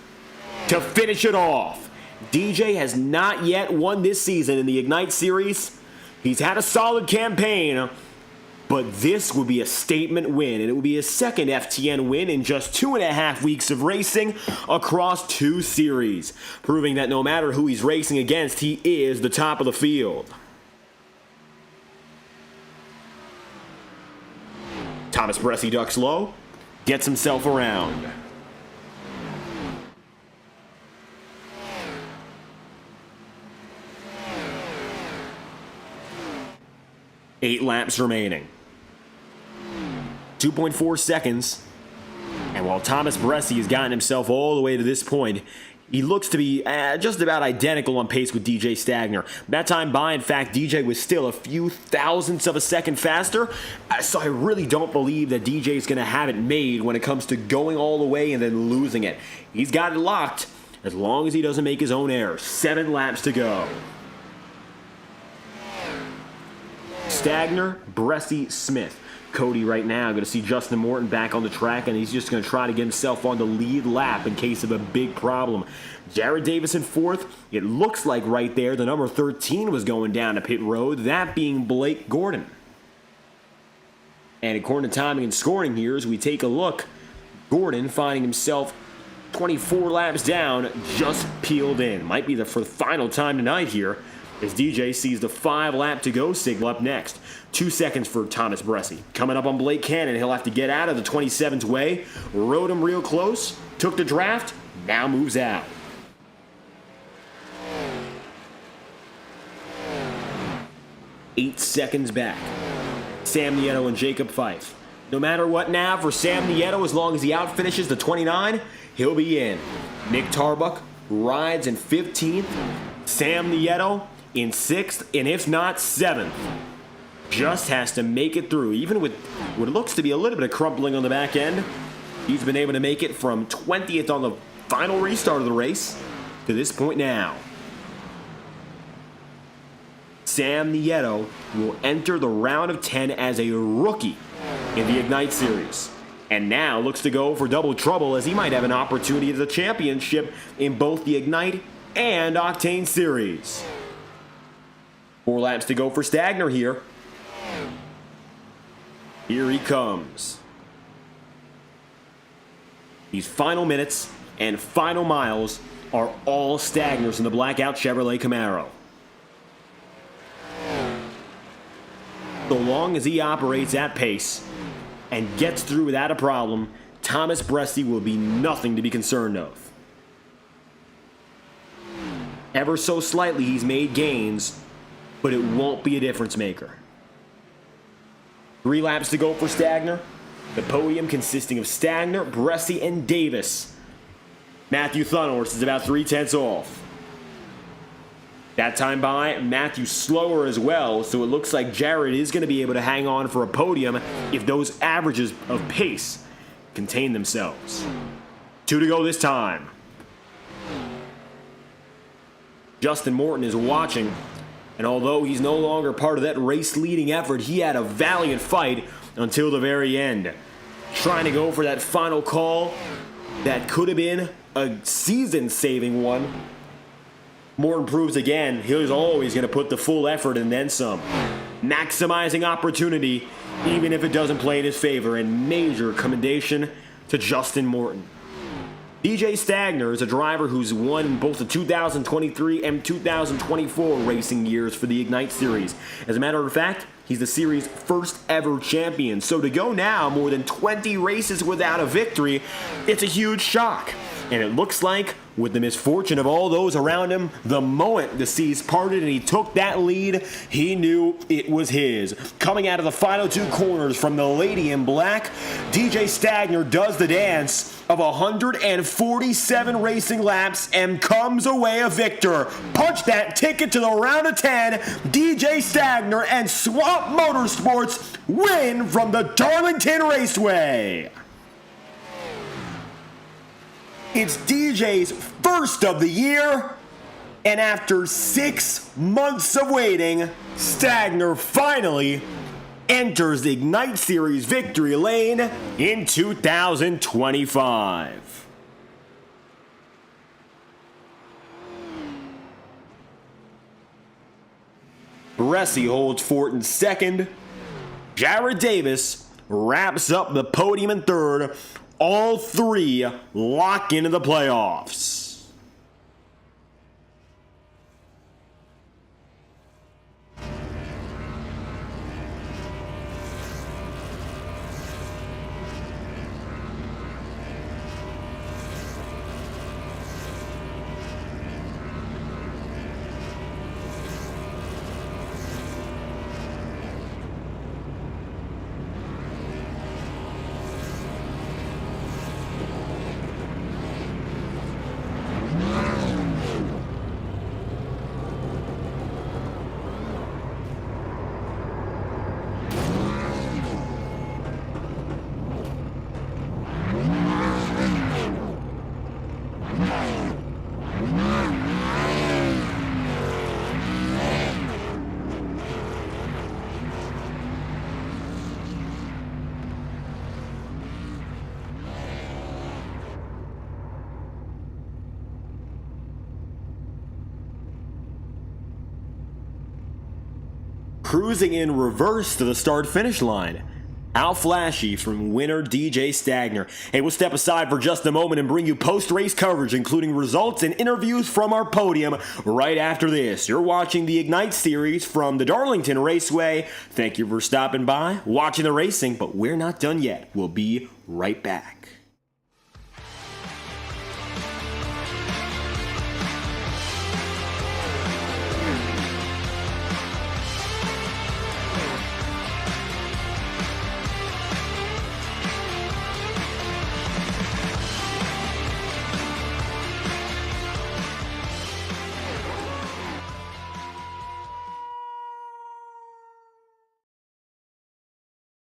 to finish it off. DJ has not yet won this season in the Ignite Series. He's had a solid campaign, but this would be a statement win, and it would be his second FTN win in just 2.5 weeks of racing across 2 series, proving that no matter who he's racing against, he is the top of the field. Thomas Bressi ducks low, gets himself around. Eight laps remaining. 2.4 seconds. And while Thomas Bressi has gotten himself all the way to this point, He looks to be just about identical on pace with DJ Stagner. That time by, in fact, DJ was still a few thousandths of a second faster, so I really don't believe that DJ is going to have it made when it comes to going all the way and then losing it. He's got it locked as long as he doesn't make his own errors. 7 laps to go. Stagner, Bressie, Smith. Cody right now going to see Justin Morton back on the track, and he's just going to try to get himself on the lead lap in case of a big problem. Jared Davis in 4th. It looks like right there the number 13 was going down to pit road, that being Blake Gordon. And according to timing and scoring here, as we take a look, Gordon finding himself 24 laps down, just peeled in. Might be for the final time tonight here, as DJ sees the 5 lap to go signal up next. 2 seconds for Thomas Bressie. Coming up on Blake Cannon, he'll have to get out of the 27's way. Rode him real close, took the draft, now moves out. Eight seconds back. Sam Nieto and Jacob Fife. No matter what now for Sam Nieto, as long as he outfinishes the 29, he'll be in. Nick Tarbuck rides in 15th. Sam Nieto in 6th, and if not 7th. Just has to make it through, even with what looks to be a little bit of crumpling on the back end. He's been able to make it from 20th on the final restart of the race to this point now. Sam Nieto will enter the round of 10 as a rookie in the Ignite Series, and now looks to go for double trouble, as he might have an opportunity at the championship in both the Ignite and Octane Series. 4 laps to go for Stagner here. Here he comes. These final minutes and final miles are all Stagners in the blackout Chevrolet Camaro. So long as he operates at pace and gets through without a problem, Thomas Bressie will be nothing to be concerned of. Ever so slightly he's made gains, but it won't be a difference maker. 3 laps to go for Stagner. The podium consisting of Stagner, Bressie, and Davis. Matthew Thunhorse is about 3/10 off. That time by, Matthew slower as well, so it looks like Jared is going to be able to hang on for a podium if those averages of pace contain themselves. 2 to go this time. Justin Morton is watching, and although he's no longer part of that race-leading effort, he had a valiant fight until the very end. Trying to go for that final call that could have been a season-saving one. Morton proves again he's always going to put the full effort and then some. Maximizing opportunity, even if it doesn't play in his favor, and major commendation to Justin Morton. DJ Stagner is a driver who's won both the 2023 and 2024 racing years for the Ignite Series. As a matter of fact, he's the series' first ever champion. So to go now more than 20 races without a victory, it's a huge shock. And it looks like, with the misfortune of all those around him, the moment the seas parted and he took that lead, he knew it was his. Coming out of the final 2 corners from the lady in black, DJ Stagner does the dance of 147 racing laps and comes away a victor. Punch that ticket to the round of 10. DJ Stagner and Swamp Motorsports win from the Darlington Raceway. It's DJ's first of the year, and after 6 months of waiting, Stagner finally enters the Ignite Series victory lane in 2025. Bressie holds fort in second. Jared Davis wraps up the podium in third. All 3 lock into the playoffs. cruising in reverse to the start-finish line. How flashy from winner DJ Stagner. Hey, we'll step aside for just a moment and bring you post-race coverage, including results and interviews from our podium right after this. You're watching the Ignite series from the Darlington Raceway. Thank you for stopping by, watching the racing, but we're not done yet. We'll be right back.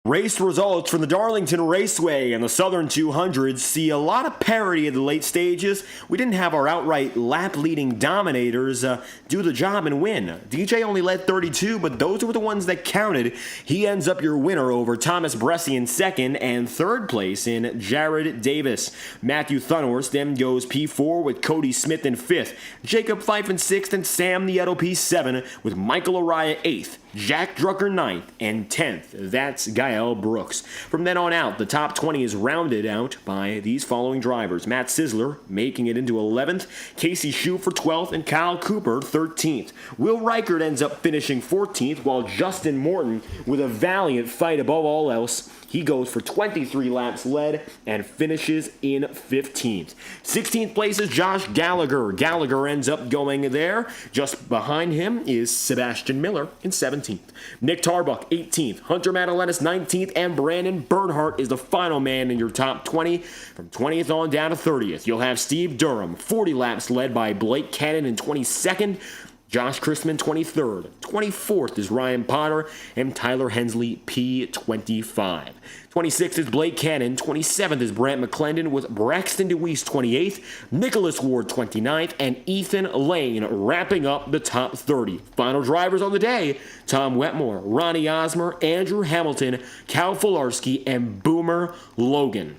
Race results from the Darlington Raceway and the Southern 200s see a lot of parity in the late stages. We didn't have our outright lap-leading dominators do the job and win. DJ only led 32, but those were the ones that counted. He ends up your winner over Thomas Bressi in second and third place in Jared Davis. Matthew Thunhorst then goes P4 with Cody Smith in fifth, Jacob Fife in sixth, and Sam Nieto P7 with Michael Araya eighth, Jack Drucker ninth, and 10th. That's Gael Brooks. From then on out, the top 20 is rounded out by these following drivers. Matt Sizzler making it into 11th, Casey Shue for 12th, and Kyle Cooper 13th. Will Reichert ends up finishing 14th, while Justin Morton, with a valiant fight above all else, he goes for 23 laps led and finishes in 15th. 16th place is Josh Gallagher. Gallagher ends up going there. Just behind him is Sebastian Miller in 17th. Nick Tarbuck, 18th. Hunter Madalenis, 19th. And Brandon Bernhardt is the final man in your top 20. From 20th on down to 30th, you'll have Steve Durham, 40 laps led by Blake Cannon in 22nd. Josh Christman, 23rd. 24th is Ryan Potter, and Tyler Hensley, P25. 26th is Blake Cannon. 27th is Brant McClendon, with Braxton DeWeese, 28th. Nicholas Ward, 29th. And Ethan Lane wrapping up the top 30. Final drivers on the day: Tom Wetmore, Ronnie Osmer, Andrew Hamilton, Cal Fularski, and Boomer Logan.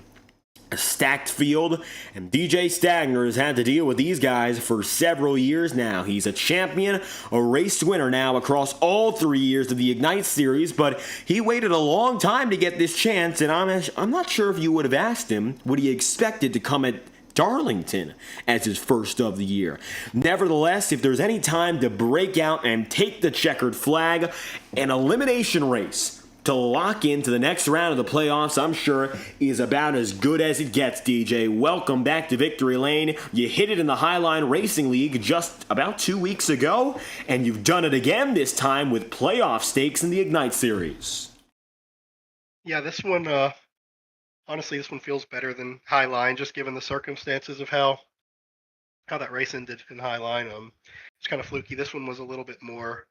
A stacked field, and DJ Stagner has had to deal with these guys for several years now. He's a champion, a race winner now across all 3 years of the Ignite series, but he waited a long time to get this chance, and I'm not sure if you would have asked him would he expected to come at Darlington as his first of the year. Nevertheless, if there's any time to break out and take the checkered flag, an elimination race to lock into the next round of the playoffs, I'm sure, is about as good as it gets, DJ. Welcome back to Victory Lane. You hit it in the Highline Racing League just about 2 weeks ago, and you've done it again this time with playoff stakes in the Ignite Series. Yeah, this one, honestly, this one feels better than Highline, just given the circumstances of how that race ended in Highline. It's kind of fluky. This one was a little bit more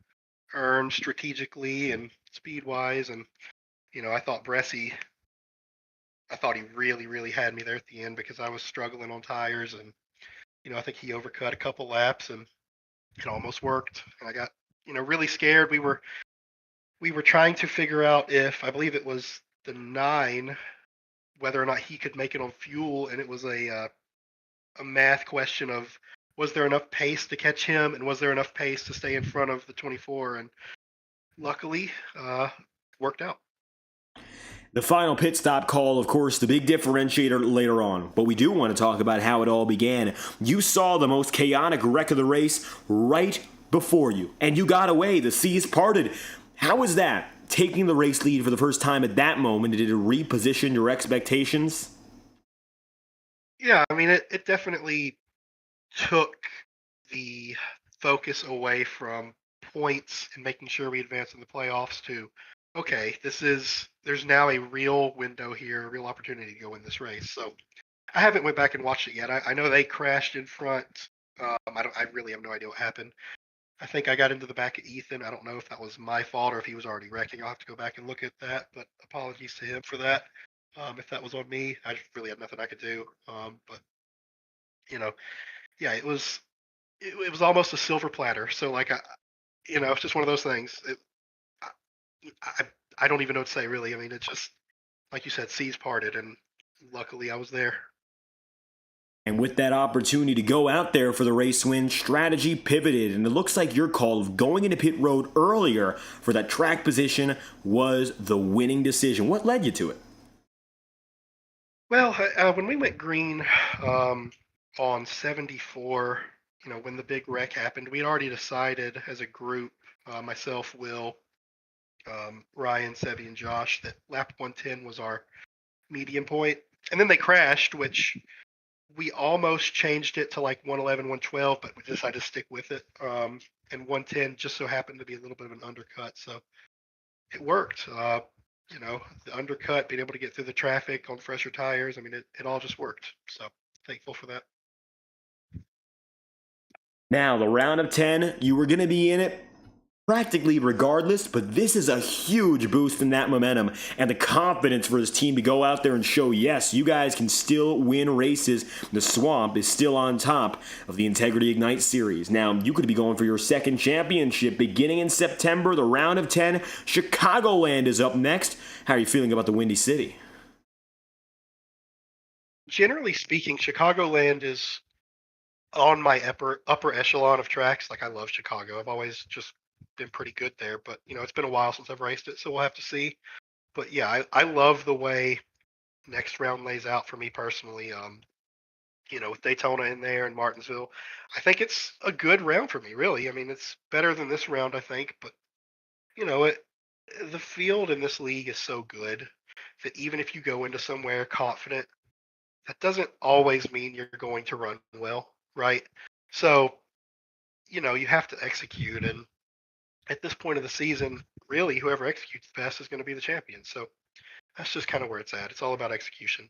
earned strategically and speed-wise, and I thought Bressi, he really had me there at the end because I was struggling on tires, and I think he overcut a couple laps and it almost worked, and I got really scared. We were trying to figure out if, I believe it was the 9, whether or not he could make it on fuel, and it was a math question of, was there enough pace to catch him, and was there enough pace to stay in front of the 24? And luckily, worked out. The final pit stop call, of course, the big differentiator later on. But we do want to talk about how it all began. You saw the most chaotic wreck of the race right before you, and you got away. The seas parted. How was that? Taking the race lead for the first time at that moment, did it reposition your expectations? Yeah, I mean, it definitely took the focus away from points and making sure we advance in the playoffs to, okay, there's now a real window here, a real opportunity to go win this race. So I haven't went back and watched it yet. I know they crashed in front. I really have no idea what happened. I think I got into the back of Ethan. I don't know if that was my fault or if he was already wrecking. I'll have to go back and look at that, but apologies to him for that. If that was on me, I just really had nothing I could do. But yeah, it was almost a silver platter. So like it's just one of those things. I don't even know what to say really. I mean, it's just like you said, seas parted, and luckily I was there. And with that opportunity to go out there for the race win, strategy pivoted, and it looks like your call of going into pit road earlier for that track position was the winning decision. What led you to it? Well, when we went green on 74, when the big wreck happened, we had already decided as a group, myself, Will, Ryan, Sevy, and Josh, that lap 110 was our median point. And then they crashed, which we almost changed it to like 111, 112, but we decided to stick with it. And 110 just so happened to be a little bit of an undercut, so it worked. The undercut, being able to get through the traffic on fresher tires. I mean, it all just worked. So thankful for that. Now, the round of 10, you were going to be in it practically regardless, but this is a huge boost in that momentum and the confidence for this team to go out there and show, yes, you guys can still win races. The Swamp is still on top of the Integrity Ignite Series. Now, you could be going for your second championship beginning in September, the round of 10. Chicagoland is up next. How are you feeling about the Windy City? Generally speaking, Chicagoland is on my upper echelon of tracks. Like, I love Chicago. I've always just been pretty good there, but it's been a while since I've raced it, so we'll have to see. But yeah, I love the way next round lays out for me personally. With Daytona in there and Martinsville, I think it's a good round for me, really. I mean, it's better than this round, I think, but the field in this league is so good that even if you go into somewhere confident, that doesn't always mean you're going to run well, right? So, you have to execute, and at this point of the season, really, whoever executes the best is going to be the champion. So that's just kind of where it's at. It's all about execution.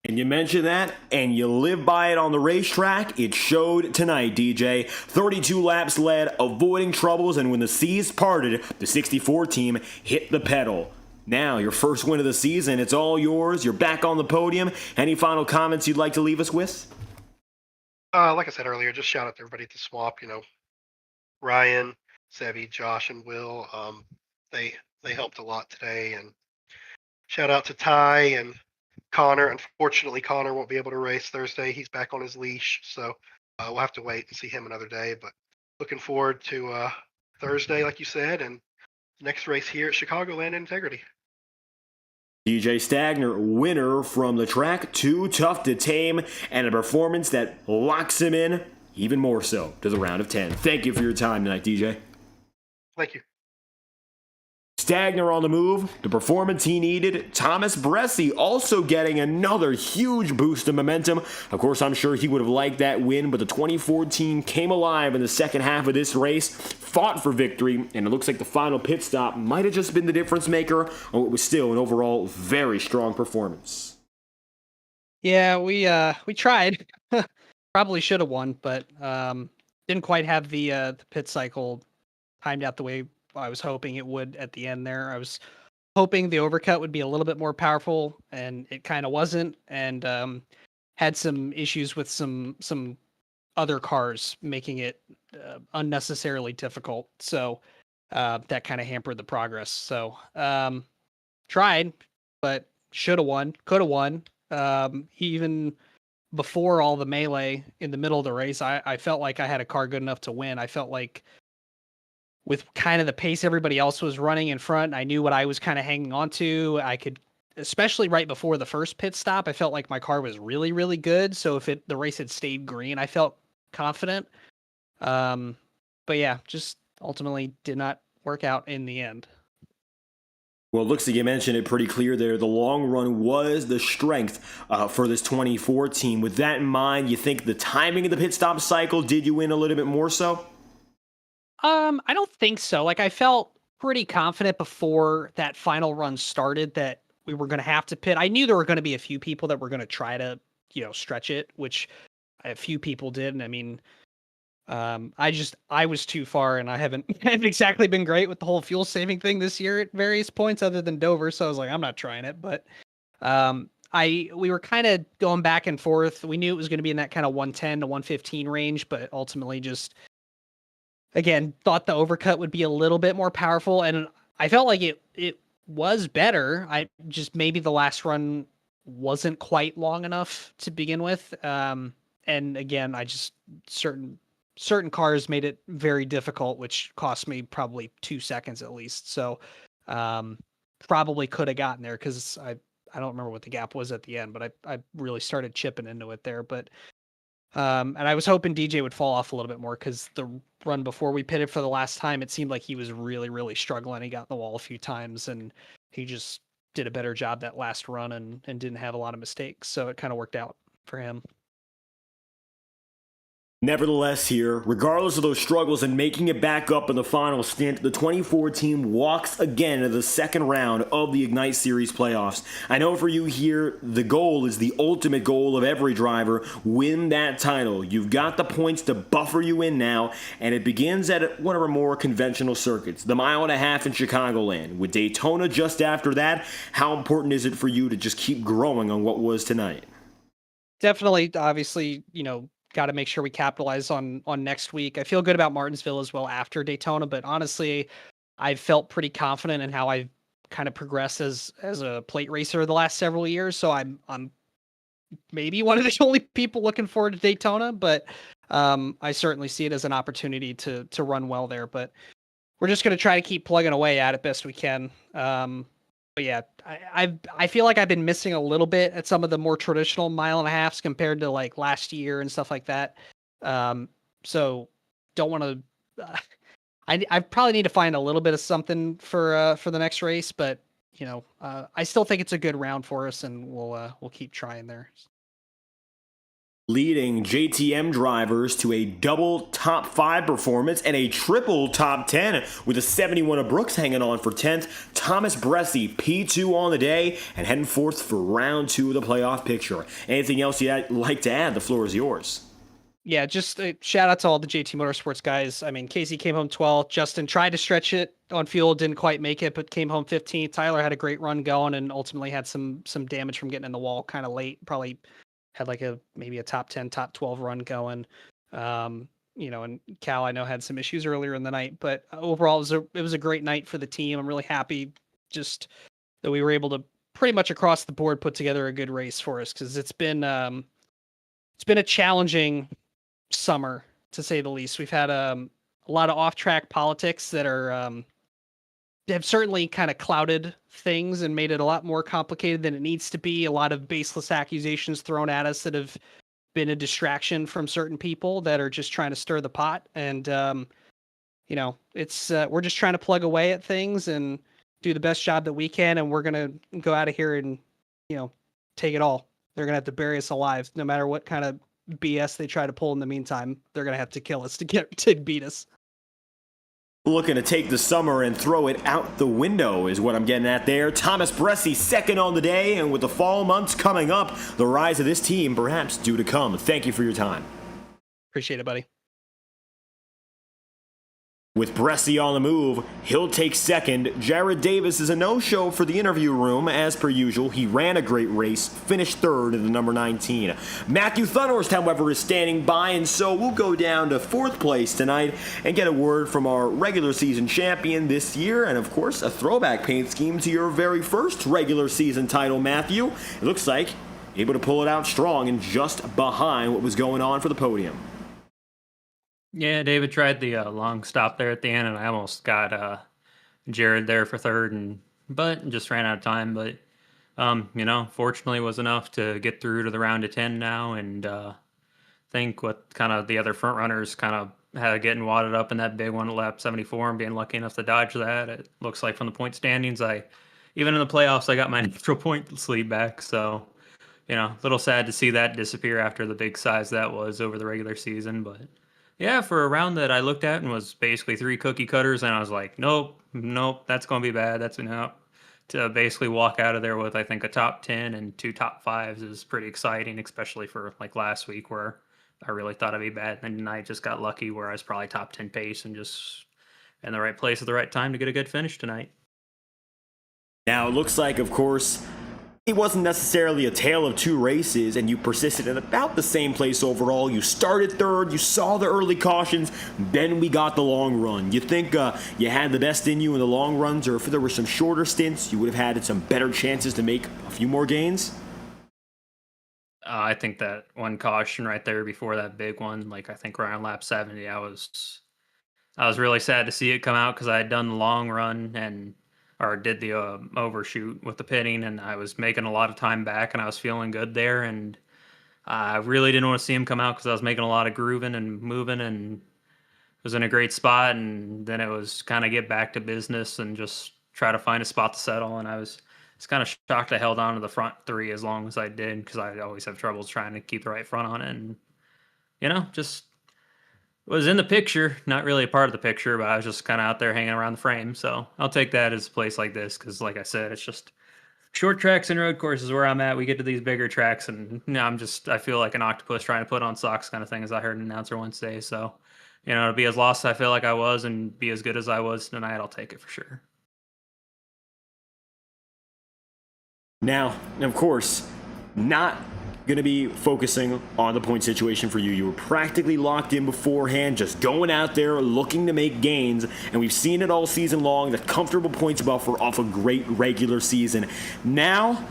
And you mentioned that, and you live by it on the racetrack. It showed tonight, DJ. 32 laps led, avoiding troubles, and when the seas parted, the 64 team hit the pedal. Now, your first win of the season, it's all yours. You're back on the podium. Any final comments you'd like to leave us with? Like I said earlier, just shout out to everybody at the Swamp. Ryan, Sevy, Josh, and Will. They helped a lot today, and shout out to Ty and Connor. Unfortunately, Connor won't be able to race Thursday. He's back on his leash, so we'll have to wait and see him another day. But looking forward to Thursday, like you said, and the next race here at Chicagoland Integrity. DJ Stagner, winner from the track, too tough to tame, and a performance that locks him in even more so to the round of 10. Thank you for your time tonight, DJ. Thank you. Stagner on the move, the performance he needed. Thomas Bressi also getting another huge boost of momentum. Of course, I'm sure he would have liked that win, but the 2014 came alive in the second half of this race, fought for victory, and it looks like the final pit stop might have just been the difference maker on what was still an overall very strong performance. Yeah, we tried. Probably should have won, but didn't quite have the pit cycle timed out the way I was hoping it would at the end there. I was hoping the overcut would be a little bit more powerful, and it kind of wasn't, and had some issues with some other cars making it unnecessarily difficult. So that kind of hampered the progress. So tried, but should have won, could have won. Even before all the melee in the middle of the race, I felt like I had a car good enough to win. I felt like with kind of the pace everybody else was running in front, I knew what I was kind of hanging on to. I could, especially right before the first pit stop, I felt like my car was really, really good. So if the race had stayed green, I felt confident. But yeah, just ultimately did not work out in the end. Well, it looks like you mentioned it pretty clear there. The long run was the strength for this 24 team. With that in mind, you think the timing of the pit stop cycle did you win a little bit more so? I don't think so. Like, I felt pretty confident before that final run started that we were going to have to pit. I knew there were going to be a few people that were going to try to, stretch it, which a few people did. And I mean, I was too far, and I haven't exactly been great with the whole fuel saving thing this year at various points other than Dover. So I was like, I'm not trying it, but, we were kind of going back and forth. We knew it was going to be in that kind of 110 to 115 range, but ultimately just, again, thought the overcut would be a little bit more powerful, and I felt like it was better. I just, maybe the last run wasn't quite long enough to begin with. And again, I just certain cars made it very difficult, which cost me probably 2 seconds at least. So probably could have gotten there because I don't remember what the gap was at the end, but I really started chipping into it there. But and I was hoping DJ would fall off a little bit more because the run before we pitted for the last time, it seemed like he was really, really struggling. He got in the wall a few times and he just did a better job that last run and didn't have a lot of mistakes. So it kind of worked out for him. Nevertheless here, regardless of those struggles and making it back up in the final stint, the 24 team walks again into the second round of the Ignite Series playoffs. I know for you here, the goal is the ultimate goal of every driver, win that title. You've got the points to buffer you in now, and it begins at one of our more conventional circuits, the 1.5 mile in Chicagoland. With Daytona just after that, how important is it for you to just keep growing on what was tonight? Definitely, obviously, got to make sure we capitalize on next week. I feel good about Martinsville as well after Daytona, but honestly, I've felt pretty confident in how I've kind of progressed as a plate racer the last several years. So I'm maybe one of the only people looking forward to Daytona, but I certainly see it as an opportunity to run well there. But we're just going to try to keep plugging away at it best we can. But yeah, I feel like I've been missing a little bit at some of the more traditional 1.5 miles compared to like last year and stuff like that. So don't want to. I probably need to find a little bit of something for the next race, but I still think it's a good round for us, and we'll keep trying there. Leading JTM drivers to a double top 5 performance and a triple top 10 with a 71 of Brooks hanging on for 10th. Thomas Bressi, P2 on the day and heading forth for round 2 of the playoff picture. Anything else you'd like to add? The floor is yours. Yeah, just a shout out to all the JT Motorsports guys. I mean, Casey came home 12th. Justin tried to stretch it on fuel, didn't quite make it, but came home 15th. Tyler had a great run going and ultimately had some damage from getting in the wall kind of late. Probably had like maybe a top 10, top 12 run going. And Cal, I know, had some issues earlier in the night, but overall it was a great night for the team. I'm really happy just that we were able to pretty much across the board put together a good race for us, because it's been a challenging summer, to say the least. We've had a lot of off-track politics that have certainly kind of clouded things and made it a lot more complicated than it needs to be. A lot of baseless accusations thrown at us that have been a distraction from certain people that are just trying to stir the pot. And, it's we're just trying to plug away at things and do the best job that we can. And we're going to go out of here and, take it all. They're going to have to bury us alive, no matter what kind of BS they try to pull in the meantime. They're going to have to kill us to beat us. Looking to take the summer and throw it out the window is what I'm getting at there. Thomas Bressi second on the day, and with the fall months coming up, the rise of this team perhaps due to come. Thank you for your time. Appreciate it, buddy. With Bressi on the move, he'll take second. Jared Davis is a no-show for the interview room. As per usual, he ran a great race, finished third in the number 19. Matthew Thunhorst, however, is standing by, and so we'll go down to 4th place tonight and get a word from our regular season champion this year, and of course, a throwback paint scheme to your very first regular season title, Matthew. It looks like able to pull it out strong and just behind what was going on for the podium. Yeah, David tried the long stop there at the end, and I almost got Jared there for third, but just ran out of time. But fortunately, was enough to get through to the round of 10 now, and think what kind of the other front runners kind of had getting wadded up in that big one at lap 74 and being lucky enough to dodge that. It looks like from the point standings, even in the playoffs, I got my neutral point lead back. So a little sad to see that disappear after the big size that was over the regular season, but. Yeah, for a round that I looked at and was basically 3 cookie cutters, and I was like, nope, that's going to be bad. That's enough. To basically walk out of there with, I think, a top 10 and 2 top 5s is pretty exciting, especially for like last week where I really thought I'd be bad. And then I just got lucky where I was probably top 10 pace and just in the right place at the right time to get a good finish tonight. Now, it looks like, of course, it wasn't necessarily a tale of 2 races, and you persisted in about the same place overall. You started third, you saw the early cautions, then we got the long run. You think you had the best in you in the long runs, or if there were some shorter stints, you would have had some better chances to make a few more gains? I think that one caution right there before that big one, like I think around lap 70, I was really sad to see it come out because I had done the long run and or did the overshoot with the pitting, and I was making a lot of time back, and I was feeling good there, and I really didn't want to see him come out because I was making a lot of grooving and moving and was in a great spot, and then it was kind of get back to business and just try to find a spot to settle. And I was kind of shocked I held on to the front three as long as I did because I always have troubles trying to keep the right front on it, and just was in the picture, not really a part of the picture, but I was just kind of out there hanging around the frame. So I'll take that as a place like this because, like I said, it's just short tracks and road courses where I'm at. We get to these bigger tracks, and I feel like an octopus trying to put on socks kind of thing, as I heard an announcer once say. So, to be as lost as I feel like I was and be as good as I was tonight, I'll take it for sure. Now, of course, not going to be focusing on the point situation for you. You were practically locked in beforehand, just going out there looking to make gains, and we've seen it all season long, the comfortable points buffer off a great regular season. Now,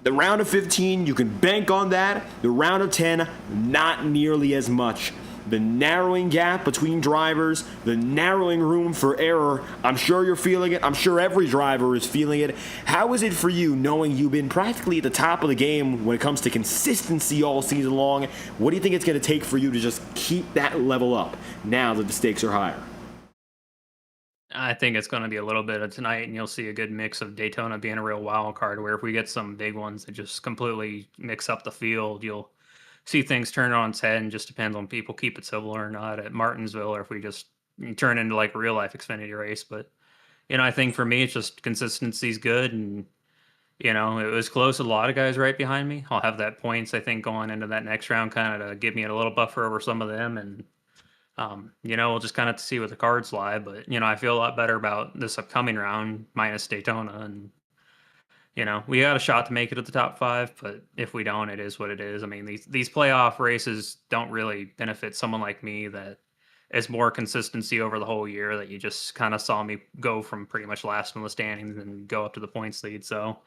the round of 15, you can bank on that. The round of 10, not nearly as much. The narrowing gap between drivers, the narrowing room for error, I'm sure you're feeling it. I'm sure every driver is feeling it. How is it for you knowing you've been practically at the top of the game when it comes to consistency all season long? What do you think it's going to take for you to just keep that level up now that the stakes are higher? I think it's going to be a little bit of tonight, and you'll see a good mix of Daytona being a real wild card, where if we get some big ones that just completely mix up the field, you'll see things turn on its head, and just depends on people keep it civil or not at Martinsville, or if we just turn into like a real life Xfinity race. But I think for me, it's just consistency's good, and it was close. A lot of guys right behind me. I'll have that points, I think, going into that next round, kind of to give me a little buffer over some of them, and we'll just kind of see what the cards lie. But I feel a lot better about this upcoming round minus Daytona, and we got a shot to make it at the top 5, but if we don't, it is what it is. I mean, these playoff races don't really benefit someone like me that is more consistency over the whole year, that you just kind of saw me go from pretty much last in the standings and go up to the points lead. So,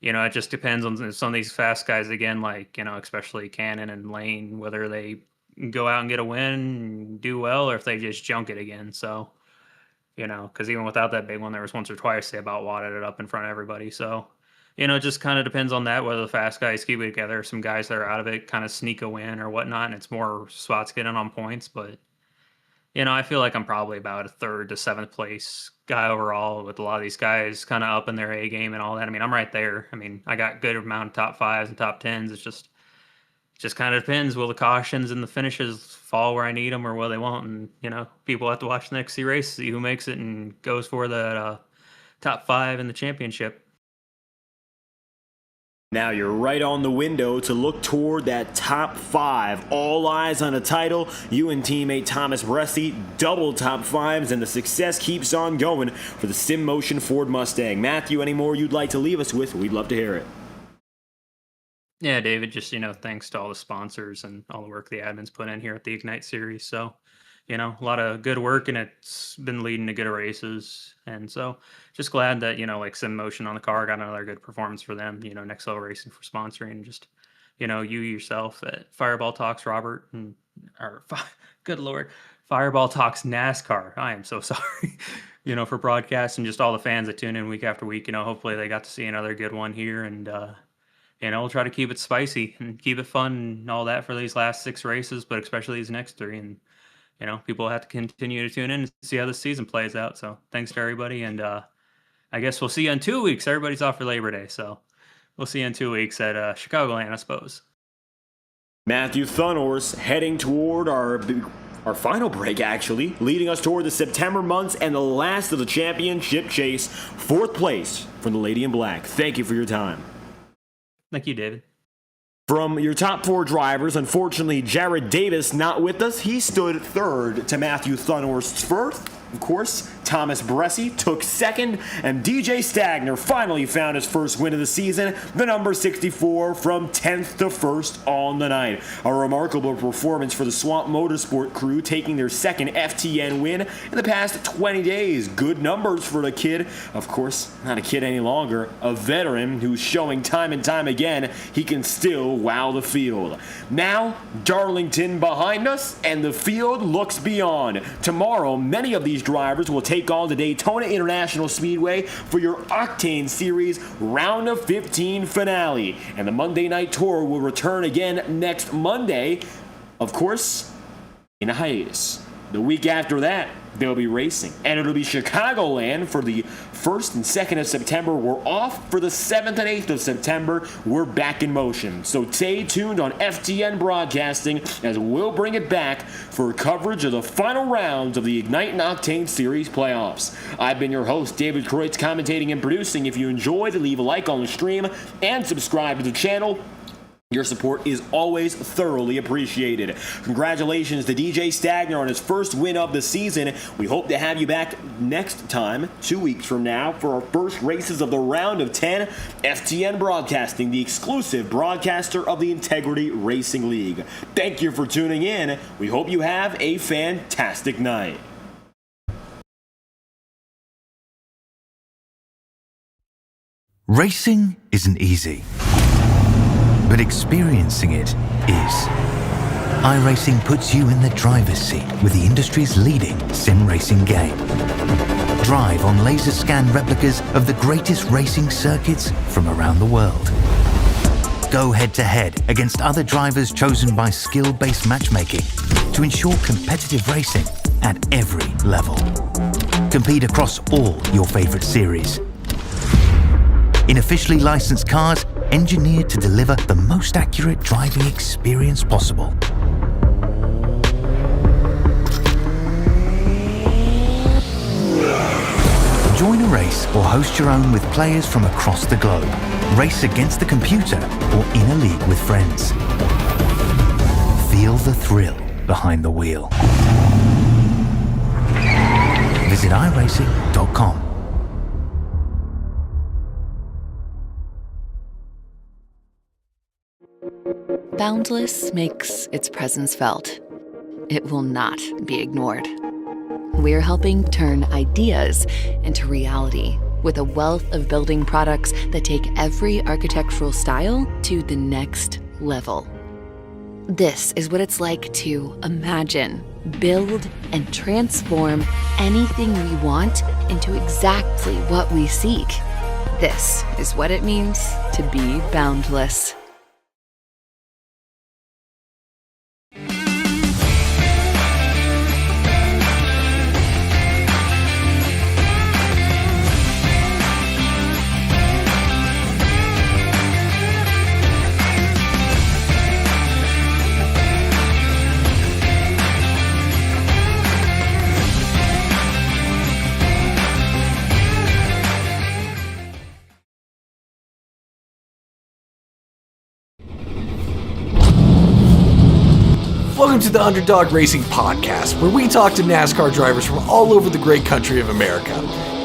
it just depends on some of these fast guys again, like, especially Cannon and Lane, whether they go out and get a win and do well, or if they just junk it again. So, because even without that big one, there was once or twice they about wadded it up in front of everybody. So, it just kind of depends on that, whether the fast guys keep it together. Some guys that are out of it kind of sneak a win or whatnot, and it's more spots getting on points. But, I feel like I'm probably about a 3rd to 7th place guy overall, with a lot of these guys kind of up in their A game and all that. I mean, I'm right there. I mean, I got good amount of top 5s and top 10s. It just kind of depends. Will the cautions and the finishes fall where I need them, or will they won't? And, people have to watch the next race, see who makes it and goes for the top 5 in the championship. Now you're right on the window to look toward that top 5. All eyes on the title. You and teammate Thomas Bresci double top 5s, and the success keeps on going for the Sim Motion Ford Mustang. Matthew, any more you'd like to leave us with? We'd love to hear it. Yeah, David, just, thanks to all the sponsors and all the work the admins put in here at the Ignite series. So, a lot of good work, and it's been leading to good races. And so just glad that, like Sim Motion on the car got another good performance for them, Next Level Racing for sponsoring, just, you yourself at Fireball Talks, Robert, good Lord, Fireball Talks NASCAR. I am so sorry, for broadcasts, and just all the fans that tune in week after week. Hopefully they got to see another good one here, and, we'll try to keep it spicy and keep it fun and all that for these last 6 races, but especially these next 3. And, people have to continue to tune in and see how this season plays out. So thanks to everybody. And I guess we'll see you in 2 weeks. Everybody's off for Labor Day. So we'll see you in 2 weeks at Chicagoland, I suppose. Matthew Thunhorse heading toward our final break, actually, leading us toward the September months and the last of the championship chase. 4th place from the Lady in Black. Thank you for your time. Thank you, David. From your top 4 drivers, unfortunately, Jared Davis not with us. He stood 3rd to Matthew Thunhorst's 1st. Of course, Thomas Bressi took second, and DJ Stagner finally found his first win of the season, the number 64 from 10th to 1st on the night. A remarkable performance for the Swamp Motorsport crew, taking their second FTN win in the past 20 days. Good numbers for the kid. Of course, not a kid any longer, a veteran who's showing time and time again he can still wow the field. Now, Darlington behind us, and the field looks beyond. Tomorrow, many of these drivers will take on the Daytona International Speedway for your Octane Series Round of 15 finale. And the Monday Night Tour will return again next Monday, of course, in a hiatus. The week after that, they'll be racing, and it'll be Chicagoland for the 1st and 2nd of September. We're off for the 7th and 8th of September. We're back in motion. So stay tuned on FTN Broadcasting as we'll bring it back for coverage of the final rounds of the Ignite and Octane Series playoffs. I've been your host, David Kreutz, commentating and producing. If you enjoyed, leave a like on the stream and subscribe to the channel. Your support is always thoroughly appreciated. Congratulations to DJ Stagner on his first win of the season. We hope to have you back next time, 2 weeks from now, for our first races of the round of 10. FTN Broadcasting, the exclusive broadcaster of the Integrity Racing League. Thank you for tuning in. We hope you have a fantastic night. Racing isn't easy, but experiencing it is. iRacing puts you in the driver's seat with the industry's leading sim racing game. Drive on laser scan replicas of the greatest racing circuits from around the world. Go head-to-head against other drivers chosen by skill-based matchmaking to ensure competitive racing at every level. Compete across all your favorite series. In officially licensed cars, engineered to deliver the most accurate driving experience possible. Join a race or host your own with players from across the globe. Race against the computer or in a league with friends. Feel the thrill behind the wheel. Visit iRacing.com. Boundless makes its presence felt. It will not be ignored. We're helping turn ideas into reality with a wealth of building products that take every architectural style to the next level. This is what it's like to imagine, build, and transform anything we want into exactly what we seek. This is what it means to be boundless. Welcome to the Underdog Racing Podcast, where we talk to NASCAR drivers from all over the great country of America.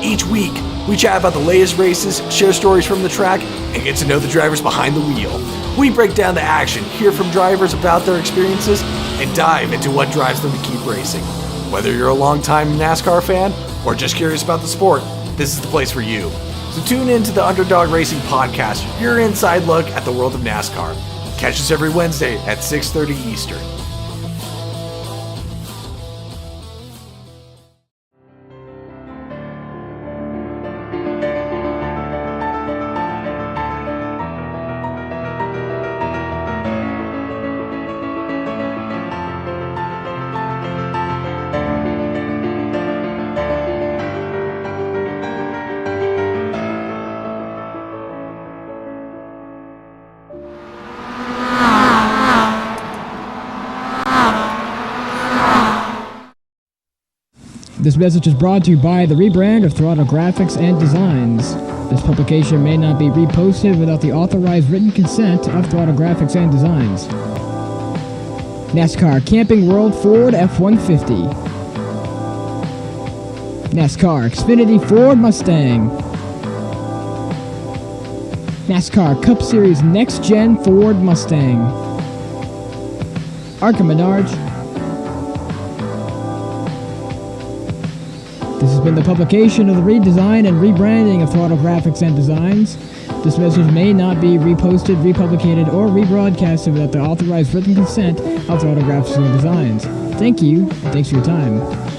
Each week, we chat about the latest races, share stories from the track, and get to know the drivers behind the wheel. We break down the action, hear from drivers about their experiences, and dive into what drives them to keep racing. Whether you're a longtime NASCAR fan or just curious about the sport, this is the place for you. So tune in to the Underdog Racing Podcast, your inside look at the world of NASCAR. Catch us every Wednesday at 6:30 Eastern. This message is brought to you by the rebrand of Throttle Graphics and Designs. This publication may not be reposted without the authorized written consent of Throttle Graphics and Designs. NASCAR Camping World Ford F-150. NASCAR Xfinity Ford Mustang, NASCAR Cup Series Next-Gen Ford Mustang, Arca Menards. This has been the publication of the redesign and rebranding of Throttle Graphics and Designs. This message may not be reposted, republicated, or rebroadcasted without the authorized written consent of Throttle Graphics and Designs. Thank you, and thanks for your time.